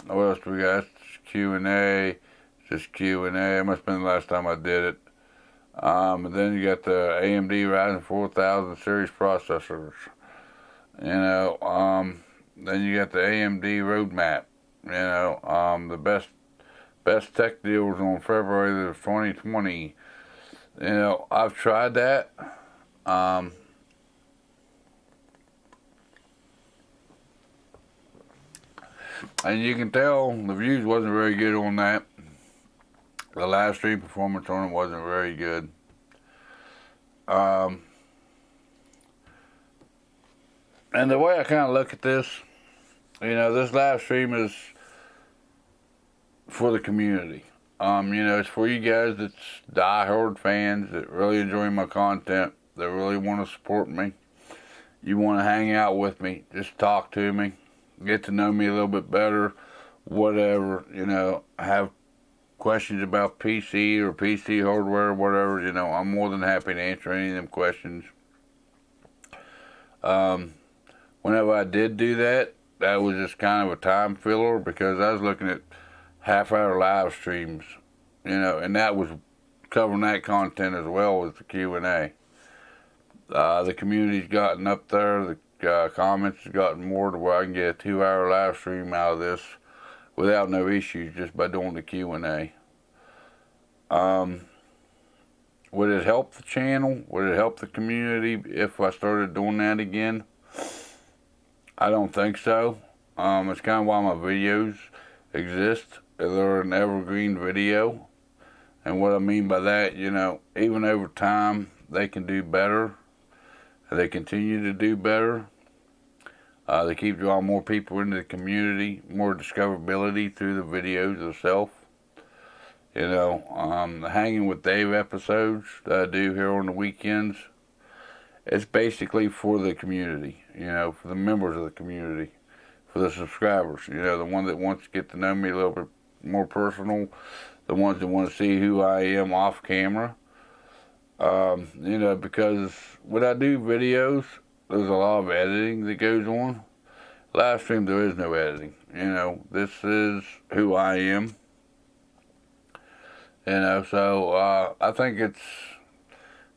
else do we got? Q&A. Just Q&A. It must have been the last time I did it. And then you got the AMD Ryzen 4000 series processors. You know, then you got the AMD roadmap. You know, the best tech deals on February of 2020. You know, I've tried that. And you can tell the views wasn't very good on that. The live stream performance on it wasn't very good. And the way I kind of look at this, you know, this live stream is for the community. You know, it's for you guys that's die-hard fans that really enjoy my content, that really want to support me. You want to hang out with me, just talk to me, get to know me a little bit better, whatever, you know, have questions about PC or PC hardware or whatever, you know, I'm more than happy to answer any of them questions. Whenever I did do that, that was just kind of a time filler because I was looking at half-hour live streams, you know, and that was covering that content as well as the Q&A. The community's gotten up there, the comments has gotten more to where I can get a 2-hour live stream out of this without no issues just by doing the Q&A. Would it help the channel? Would it help the community if I started doing that again? I don't think so. It's kind of why my videos exist. They're an evergreen video. And what I mean by that, you know, even over time, they can do better. They continue to do better. They keep drawing more people into the community, more discoverability through the videos themselves. You know, the Hanging with Dave episodes that I do here on the weekends, it's basically for the community, you know, for the members of the community, for the subscribers, you know, the one that wants to get to know me a little bit more personal, the ones that want to see who I am off camera. You know, because when I do videos, there's a lot of editing that goes on. Live stream, there is no editing. You know, this is who I am. You know, so I think it's,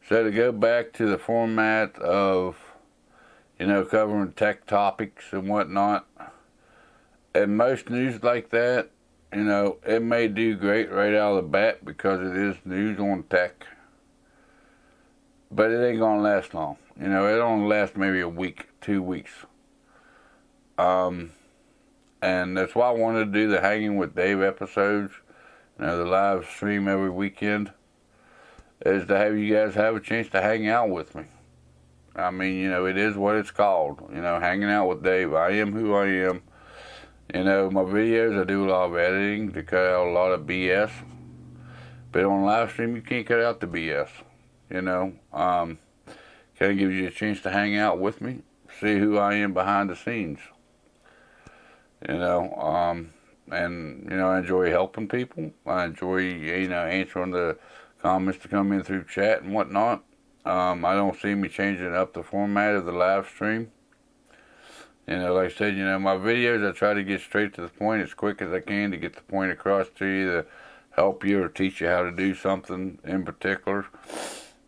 so to go back to the format of, you know, covering tech topics and whatnot, and most news like that, you know, it may do great right out of the bat because it is news on tech. But it ain't gonna last long. You know, it only lasts maybe a week, 2 weeks. And that's why I wanted to do the Hanging with Dave episodes, you know, the live stream every weekend, is to have you guys have a chance to hang out with me. I mean, you know, it is what it's called, you know, hanging out with Dave. I am who I am. You know, my videos, I do a lot of editing to cut out a lot of BS. But on live stream, you can't cut out the BS. You know, kind of gives you a chance to hang out with me, see who I am behind the scenes. You know, and, you know, I enjoy helping people. I enjoy, you know, answering the comments that come in through chat and whatnot. I don't see me changing up the format of the live stream. You know, like I said, you know, my videos, I try to get straight to the point as quick as I can to get the point across to you, to help you or teach you how to do something in particular.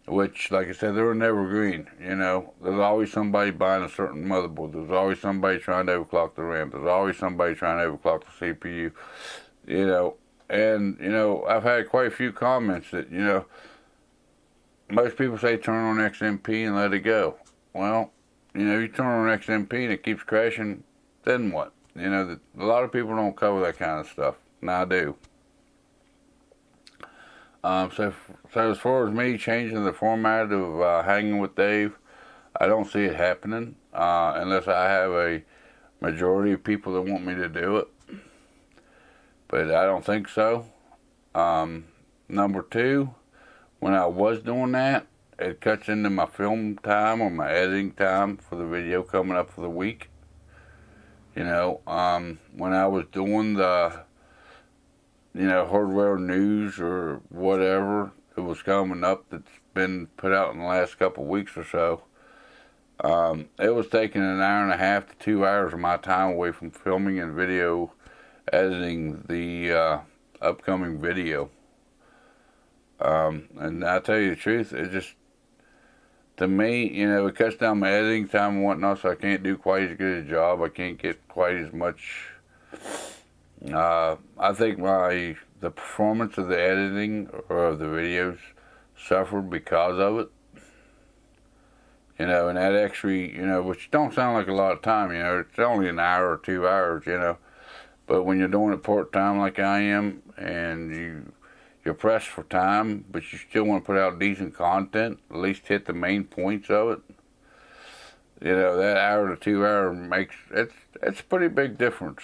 Which, like I said, they're an evergreen, you know. There's always somebody buying a certain motherboard. There's always somebody trying to overclock the RAM. There's always somebody trying to overclock the CPU, you know. And, you know, I've had quite a few comments that, you know, most people say turn on XMP and let it go. Well, you know, you turn on XMP and it keeps crashing, then what? You know, a lot of people don't cover that kind of stuff. Now I do. So as far as me changing the format of Hanging with Dave, I don't see it happening unless I have a majority of people that want me to do it. But I don't think so. Number two, when I was doing that, it cuts into my film time or my editing time for the video coming up for the week. You know, when I was doing the, you know, hardware news or whatever it was coming up that's been put out in the last couple of weeks or so, it was taking 1.5 to 2 hours of my time away from filming and video editing the upcoming video. And I tell you the truth, it just, to me, you know, it cuts down my editing time and whatnot, so I can't do quite as good a job. I can't get quite as much. I think the performance of the editing or of the videos suffered because of it. You know, and that actually, you know, which don't sound like a lot of time, you know, it's only an hour or 2 hours, you know. But when you're doing it part-time like I am, and you're pressed for time, but you still want to put out decent content, at least hit the main points of it, you know, that hour to 2 hour makes, it's a pretty big difference.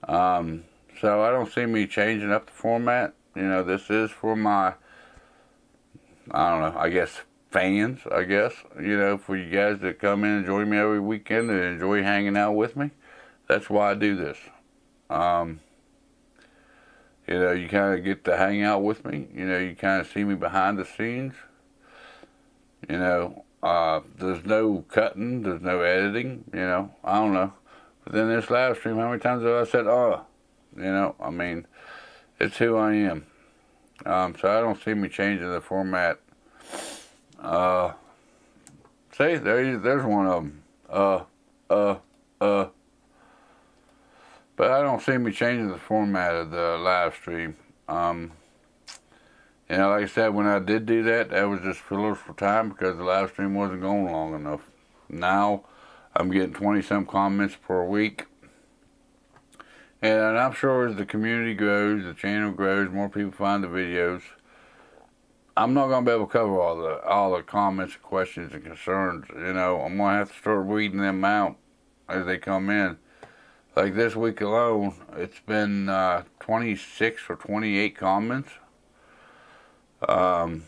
So I don't see me changing up the format. You know, this is for my, I don't know, I guess fans, I guess, you know, for you guys that come in and join me every weekend and enjoy hanging out with me. That's why I do this. You know, you kind of get to hang out with me. You know, you kind of see me behind the scenes. You know, there's no cutting, there's no editing, you know, I don't know. But then this live stream, how many times have I said, you know, I mean, it's who I am. So I don't see me changing the format. See, there's one of them. But I don't see me changing the format of the live stream. You know, like I said, when I did do that, that was just fillers for time because the live stream wasn't going long enough. Now, I'm getting 20-some comments per week. And I'm sure as the community grows, the channel grows, more people find the videos, I'm not going to be able to cover all the comments, questions, and concerns. You know, I'm going to have to start weeding them out as they come in. Like this week alone, it's been 26 or 28 comments. And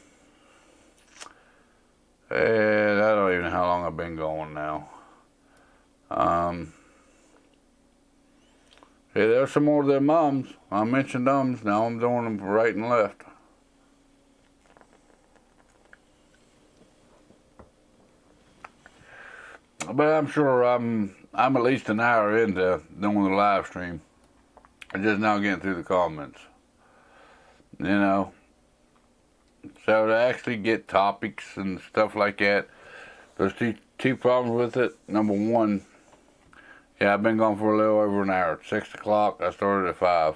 I don't even know how long I've been going now. Yeah, there's some more of them mums. I mentioned ums, now I'm doing them right and left. But I'm sure I'm at least an hour into doing the live stream. I'm just now getting through the comments. You know. So to actually get topics and stuff like that, there's two problems with it. Number one, yeah, I've been gone for a little over an hour. It's 6 o'clock. I started at 5.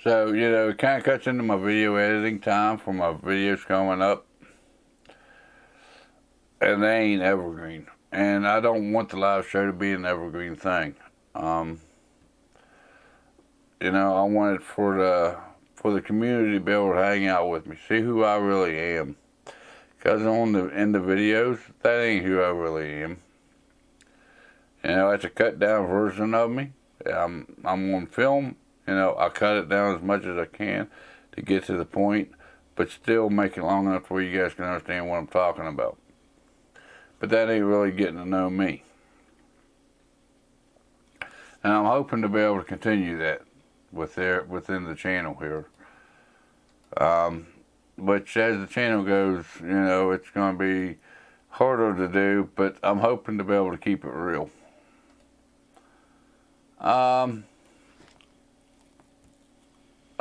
So, you know, it kind of cuts into my video editing time for my videos coming up. And they ain't evergreen. And I don't want the live show to be an evergreen thing. You know, I want it for the community to be able to hang out with me, see who I really am. Because in the videos, that ain't who I really am. You know, it's a cut down version of me. I'm on film. You know, I cut it down as much as I can to get to the point, but still make it long enough where you guys can understand what I'm talking about. But that ain't really getting to know me. And I'm hoping to be able to continue that within the channel here. Which as the channel goes, you know, it's going to be harder to do, but I'm hoping to be able to keep it real. I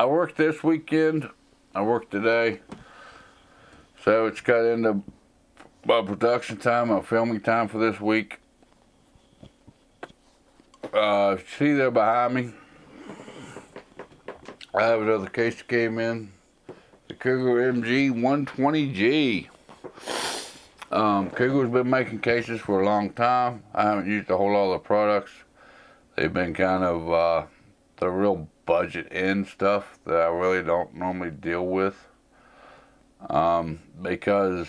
worked this weekend. I worked today. So it's cut into my production time, my filming time for this week. See there behind me, I have another case that came in. The Cougar MG 120G. Cougar's been making cases for a long time. I haven't used a whole lot of the products. They've been kind of the real budget end stuff that I really don't normally deal with. Because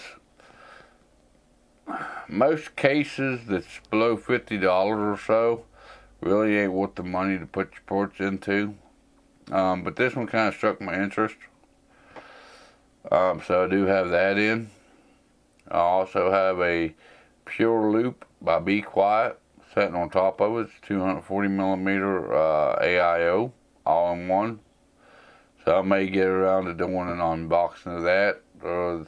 most cases that's below $50 or so really ain't worth the money to put your parts into. But this one kind of struck my interest. So I do have that in. I also have a Pure Loop by Be Quiet sitting on top of it. It's 240mm AIO all in one. So I may get around to doing an unboxing of that, or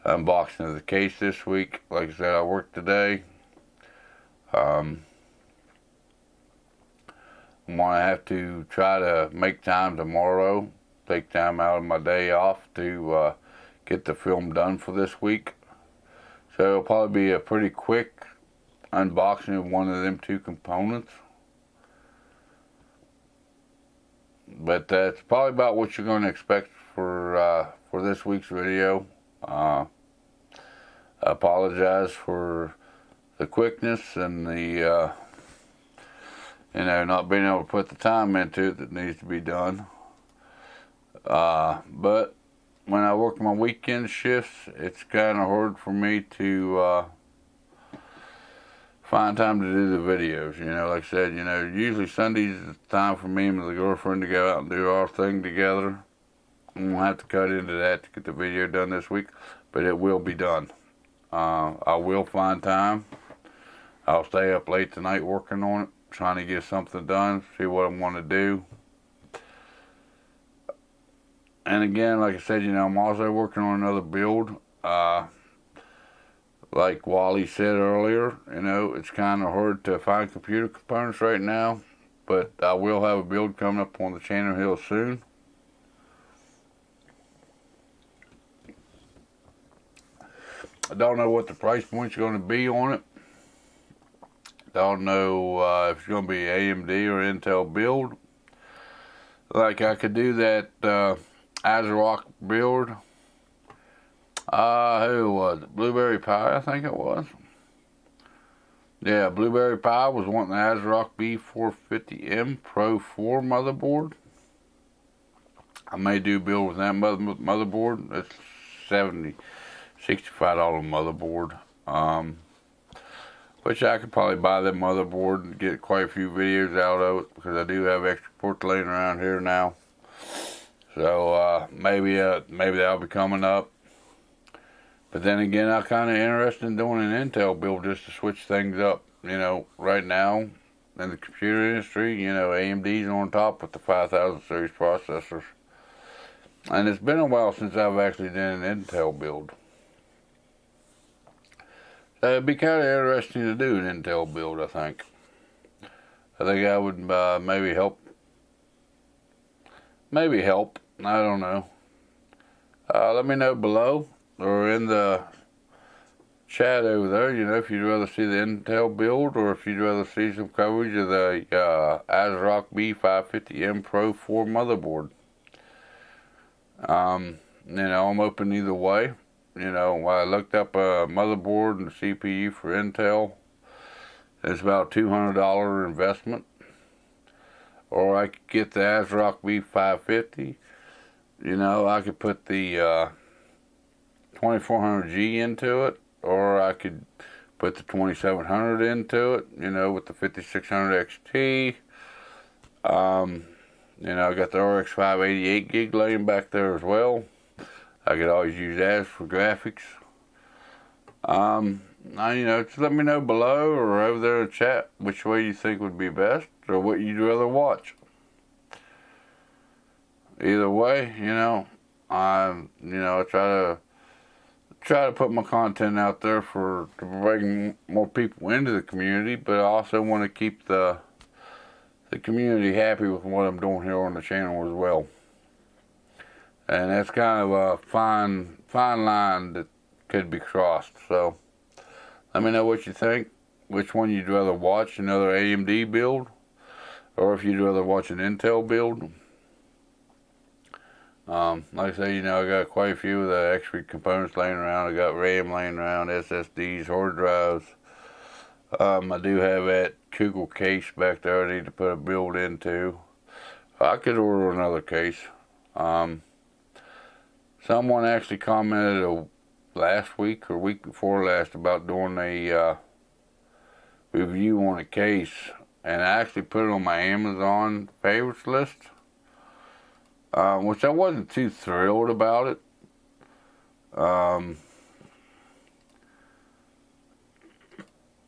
unboxing of the case this week. Like I said, I worked today. I'm gonna have to try to make time tomorrow, take time out of my day off to get the film done for this week. So it'll probably be a pretty quick unboxing of one of them two components. But that's probably about what you're going to expect for this week's video. I apologize for the quickness and the you know, not being able to put the time into it that needs to be done. But when I work my weekend shifts, it's kind of hard for me to find time to do the videos. You know, like I said, you know, usually Sundays is time for me and my girlfriend to go out and do our thing together. I'm gonna have to cut into that to get the video done this week, but it will be done. I will find time. I'll stay up late tonight working on it, trying to get something done, see what I want to do. And again, like I said, you know, I'm also working on another build. Like Wally said earlier, you know, it's kind of hard to find computer components right now, but I will have a build coming up on the channel here soon. I don't know what the price point's going to be on it. don't know if it's going to be AMD or Intel build. Like I could do that ASRock build. Who was it? Blueberry Pie, I think it was. Yeah, Blueberry Pie was wanting the ASRock B450M Pro 4 motherboard. I may do a build with that motherboard. It's $65 motherboard. Which I could probably buy that motherboard and get quite a few videos out of it, because I do have extra ports laying around here now. So maybe that'll be coming up. But then again, I'm kind of interested in doing an Intel build just to switch things up. You know, right now in the computer industry, you know, AMD's on top with the 5000 series processors. And it's been a while since I've actually done an Intel build. So it'd be kind of interesting to do an Intel build, I think. I think I would maybe help. Maybe help. I don't know. Let me know below or in the chat over there, you know, if you'd rather see the Intel build or if you'd rather see some coverage of the ASRock B550M Pro 4 motherboard. You know, I'm open either way. You know, I looked up a motherboard and a CPU for Intel. It's about a $200 investment. Or I could get the ASRock B550. You know, I could put the 2400G into it. Or I could put the 2700 into it, you know, with the 5600 XT. You know, I got the RX 588 gig laying back there as well. I could always use that for graphics. Now, you know, just let me know below or over there in the chat which way you think would be best or what you'd rather watch. Either way, you know, I try to put my content out there to bring more people into the community, but I also want to keep the community happy with what I'm doing here on the channel as well. And that's kind of a fine line that could be crossed. So let me know what you think, which one you'd rather watch, another AMD build, or if you'd rather watch an Intel build. Like I say, you know, I got quite a few of the extra components laying around. I got RAM laying around, SSDs, hard drives. I do have that Kugel case back there I need to put a build into. I could order another case. Someone actually commented last week or week before last about doing a review on a case, and I actually put it on my Amazon favorites list. Which I wasn't too thrilled about it.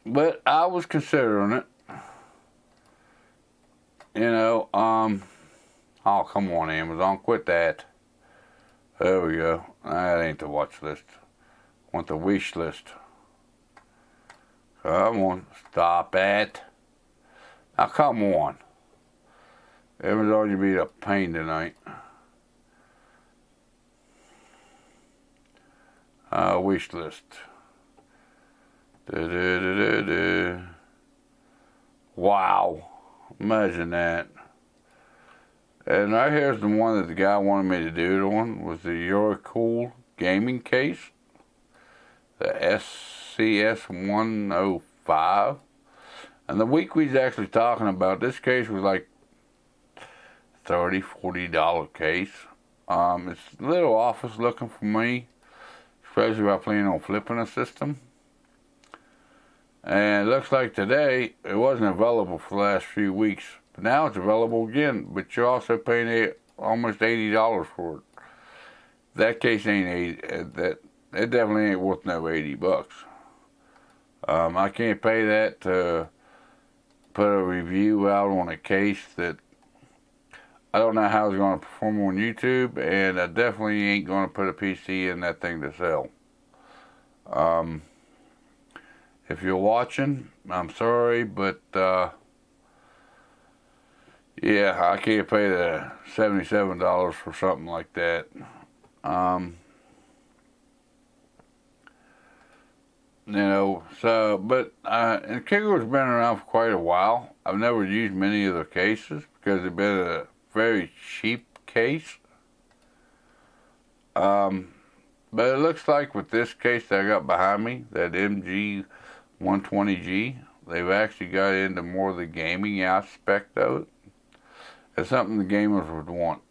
But I was considering it. You know, oh, come on, Amazon, quit that. There we go. That ain't the watch list. I want the wish list. Come on, stop it. Now, come on. Amazon, you be a pain tonight. Wish list. Wow. Imagine that. And right here's the one that the guy wanted me to do it on, was the Eurocool gaming case. The SCS-105. And the week we was actually talking about, this case was like $30, $40 case. It's a little office looking for me, especially if I plan on flipping a system. And it looks like today it wasn't available for the last few weeks, but now it's available again. But you're also paying almost $80 for it. That case ain't it definitely ain't worth no $80. I can't pay that to put a review out on a case that I don't know how it's going to perform on YouTube, and I definitely ain't going to put a PC in that thing to sell. If you're watching, I'm sorry, but yeah, I can't pay the $77 for something like that. You know, so, but, and Kegler's been around for quite a while. I've never used many of their cases because they've been a very cheap case. But it looks like with this case that I got behind me, that MG 120G, they've actually got into more of the gaming aspect of it. It's something the gamers would want.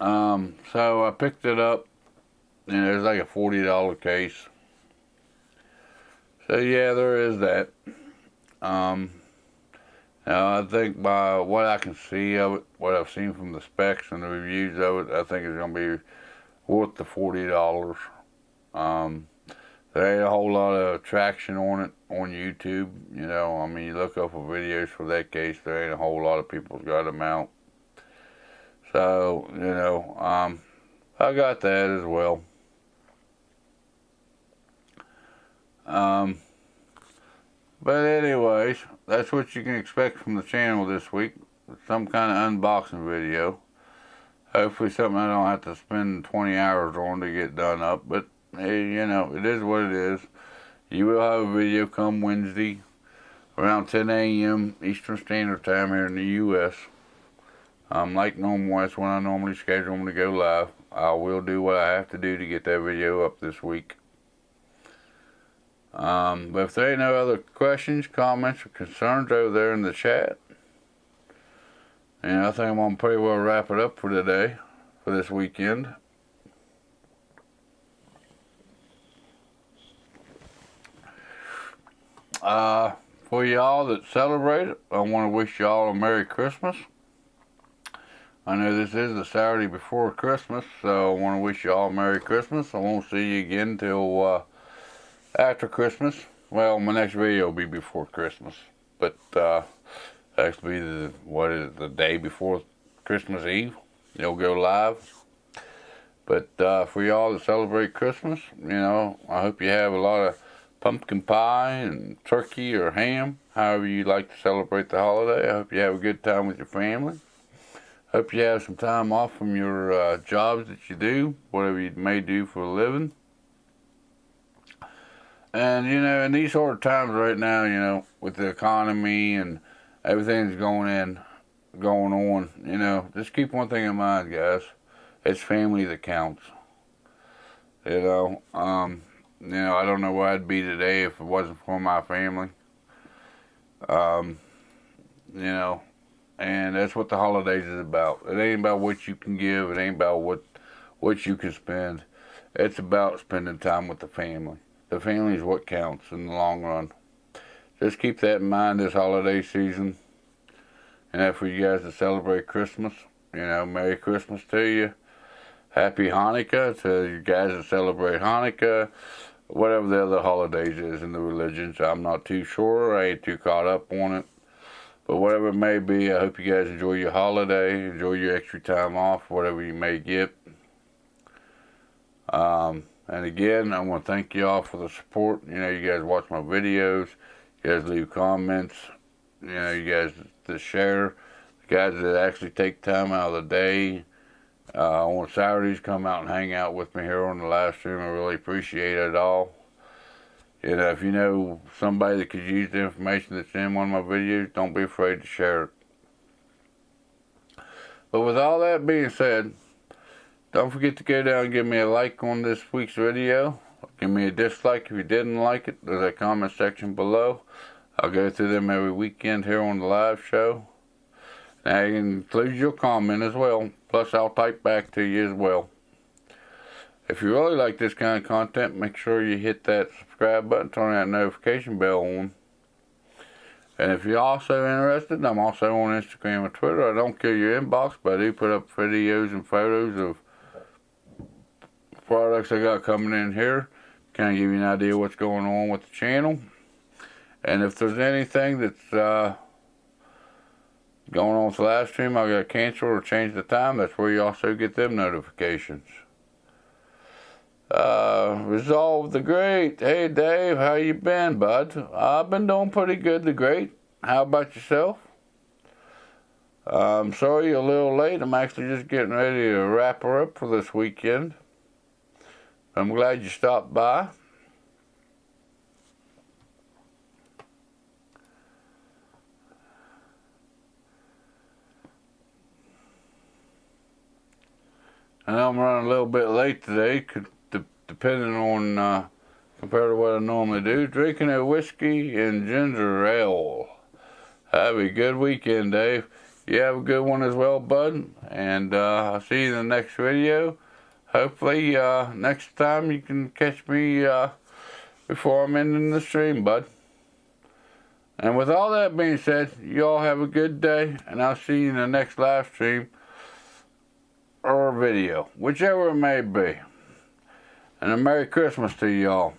So I picked it up, and it was like a $40 case. So yeah, there is that. Now I think by what I can see of it, what I've seen from the specs and the reviews of it, I think it's going to be worth the $40. There ain't a whole lot of traction on it on YouTube. You know, I mean, you look up for videos for that case, there ain't a whole lot of people's got them out. So, you know, I got that as well. But anyways, that's what you can expect from the channel this week. Some kind of unboxing video. Hopefully something I don't have to spend 20 hours on to get done up. But, hey, you know, it is what it is. You will have a video come Wednesday around 10 a.m. Eastern Standard Time here in the U.S. Like normal, that's when I normally schedule them to go live. I will do what I have to do to get that video up this week. But if there ain't no other questions, comments, or concerns over there in the chat, and I think I'm going to pretty well wrap it up for today, for this weekend. For y'all that celebrate it, I want to wish y'all a Merry Christmas. I know this is the Saturday before Christmas, so I want to wish y'all a Merry Christmas. I won't see you again till after Christmas. Well, my next video will be before Christmas, but actually the day before Christmas Eve. It'll go live. But for y'all that celebrate Christmas, you know, I hope you have a lot of pumpkin pie and turkey or ham, however you like to celebrate the holiday. I hope you have a good time with your family. Hope you have some time off from your jobs that you do, whatever you may do for a living. And, you know, in these sort of times right now, you know, with the economy and everything that's going on, you know, just keep one thing in mind, guys. It's family that counts. You know, I don't know where I'd be today if it wasn't for my family. You know, and that's what the holidays is about. It ain't about what you can give. It ain't about what you can spend. It's about spending time with the family. The family is what counts in the long run. Just keep that in mind this holiday season. And for you guys to celebrate Christmas, you know, Merry Christmas to you. Happy Hanukkah to you guys that celebrate Hanukkah. Whatever the other holidays is in the religions, I'm not too sure. I ain't too caught up on it. But whatever it may be, I hope you guys enjoy your holiday, enjoy your extra time off, whatever you may get. And again, I want to thank you all for the support. You know, you guys watch my videos, you guys leave comments, you know, you guys that share, the guys that actually take time out of the day on Saturdays come out and hang out with me here on the live stream. I really appreciate it all. You know, if you know somebody that could use the information that's in one of my videos, don't be afraid to share it. But with all that being said, don't forget to go down and give me a like on this week's video. Give me a dislike if you didn't like it. There's a comment section below. I'll go through them every weekend here on the live show. Now you can include your comment as well. Plus I'll type back to you as well. If you really like this kind of content, make sure you hit that subscribe button, turn that notification bell on. And if you're also interested, I'm also on Instagram and Twitter. I don't kill your inbox, but I do put up videos and photos of products I got coming in here. Kind of give you an idea what's going on with the channel. And if there's anything that's going on with the live stream, I got to cancel or change the time. That's where you also get them notifications. Resolve the Great. Hey Dave, how you been, bud? I've been doing pretty good, the Great. How about yourself? I'm sorry you're a little late. I'm actually just getting ready to wrap her up for this weekend. I'm glad you stopped by. And I'm running a little bit late today, depending on, compared to what I normally do, drinking a whiskey and ginger ale. Have a good weekend, Dave. You have a good one as well, bud. And I'll see you in the next video. Hopefully, next time you can catch me before I'm ending the stream, bud. And with all that being said, you all have a good day, and I'll see you in the next live stream or video, whichever it may be. And a Merry Christmas to you all.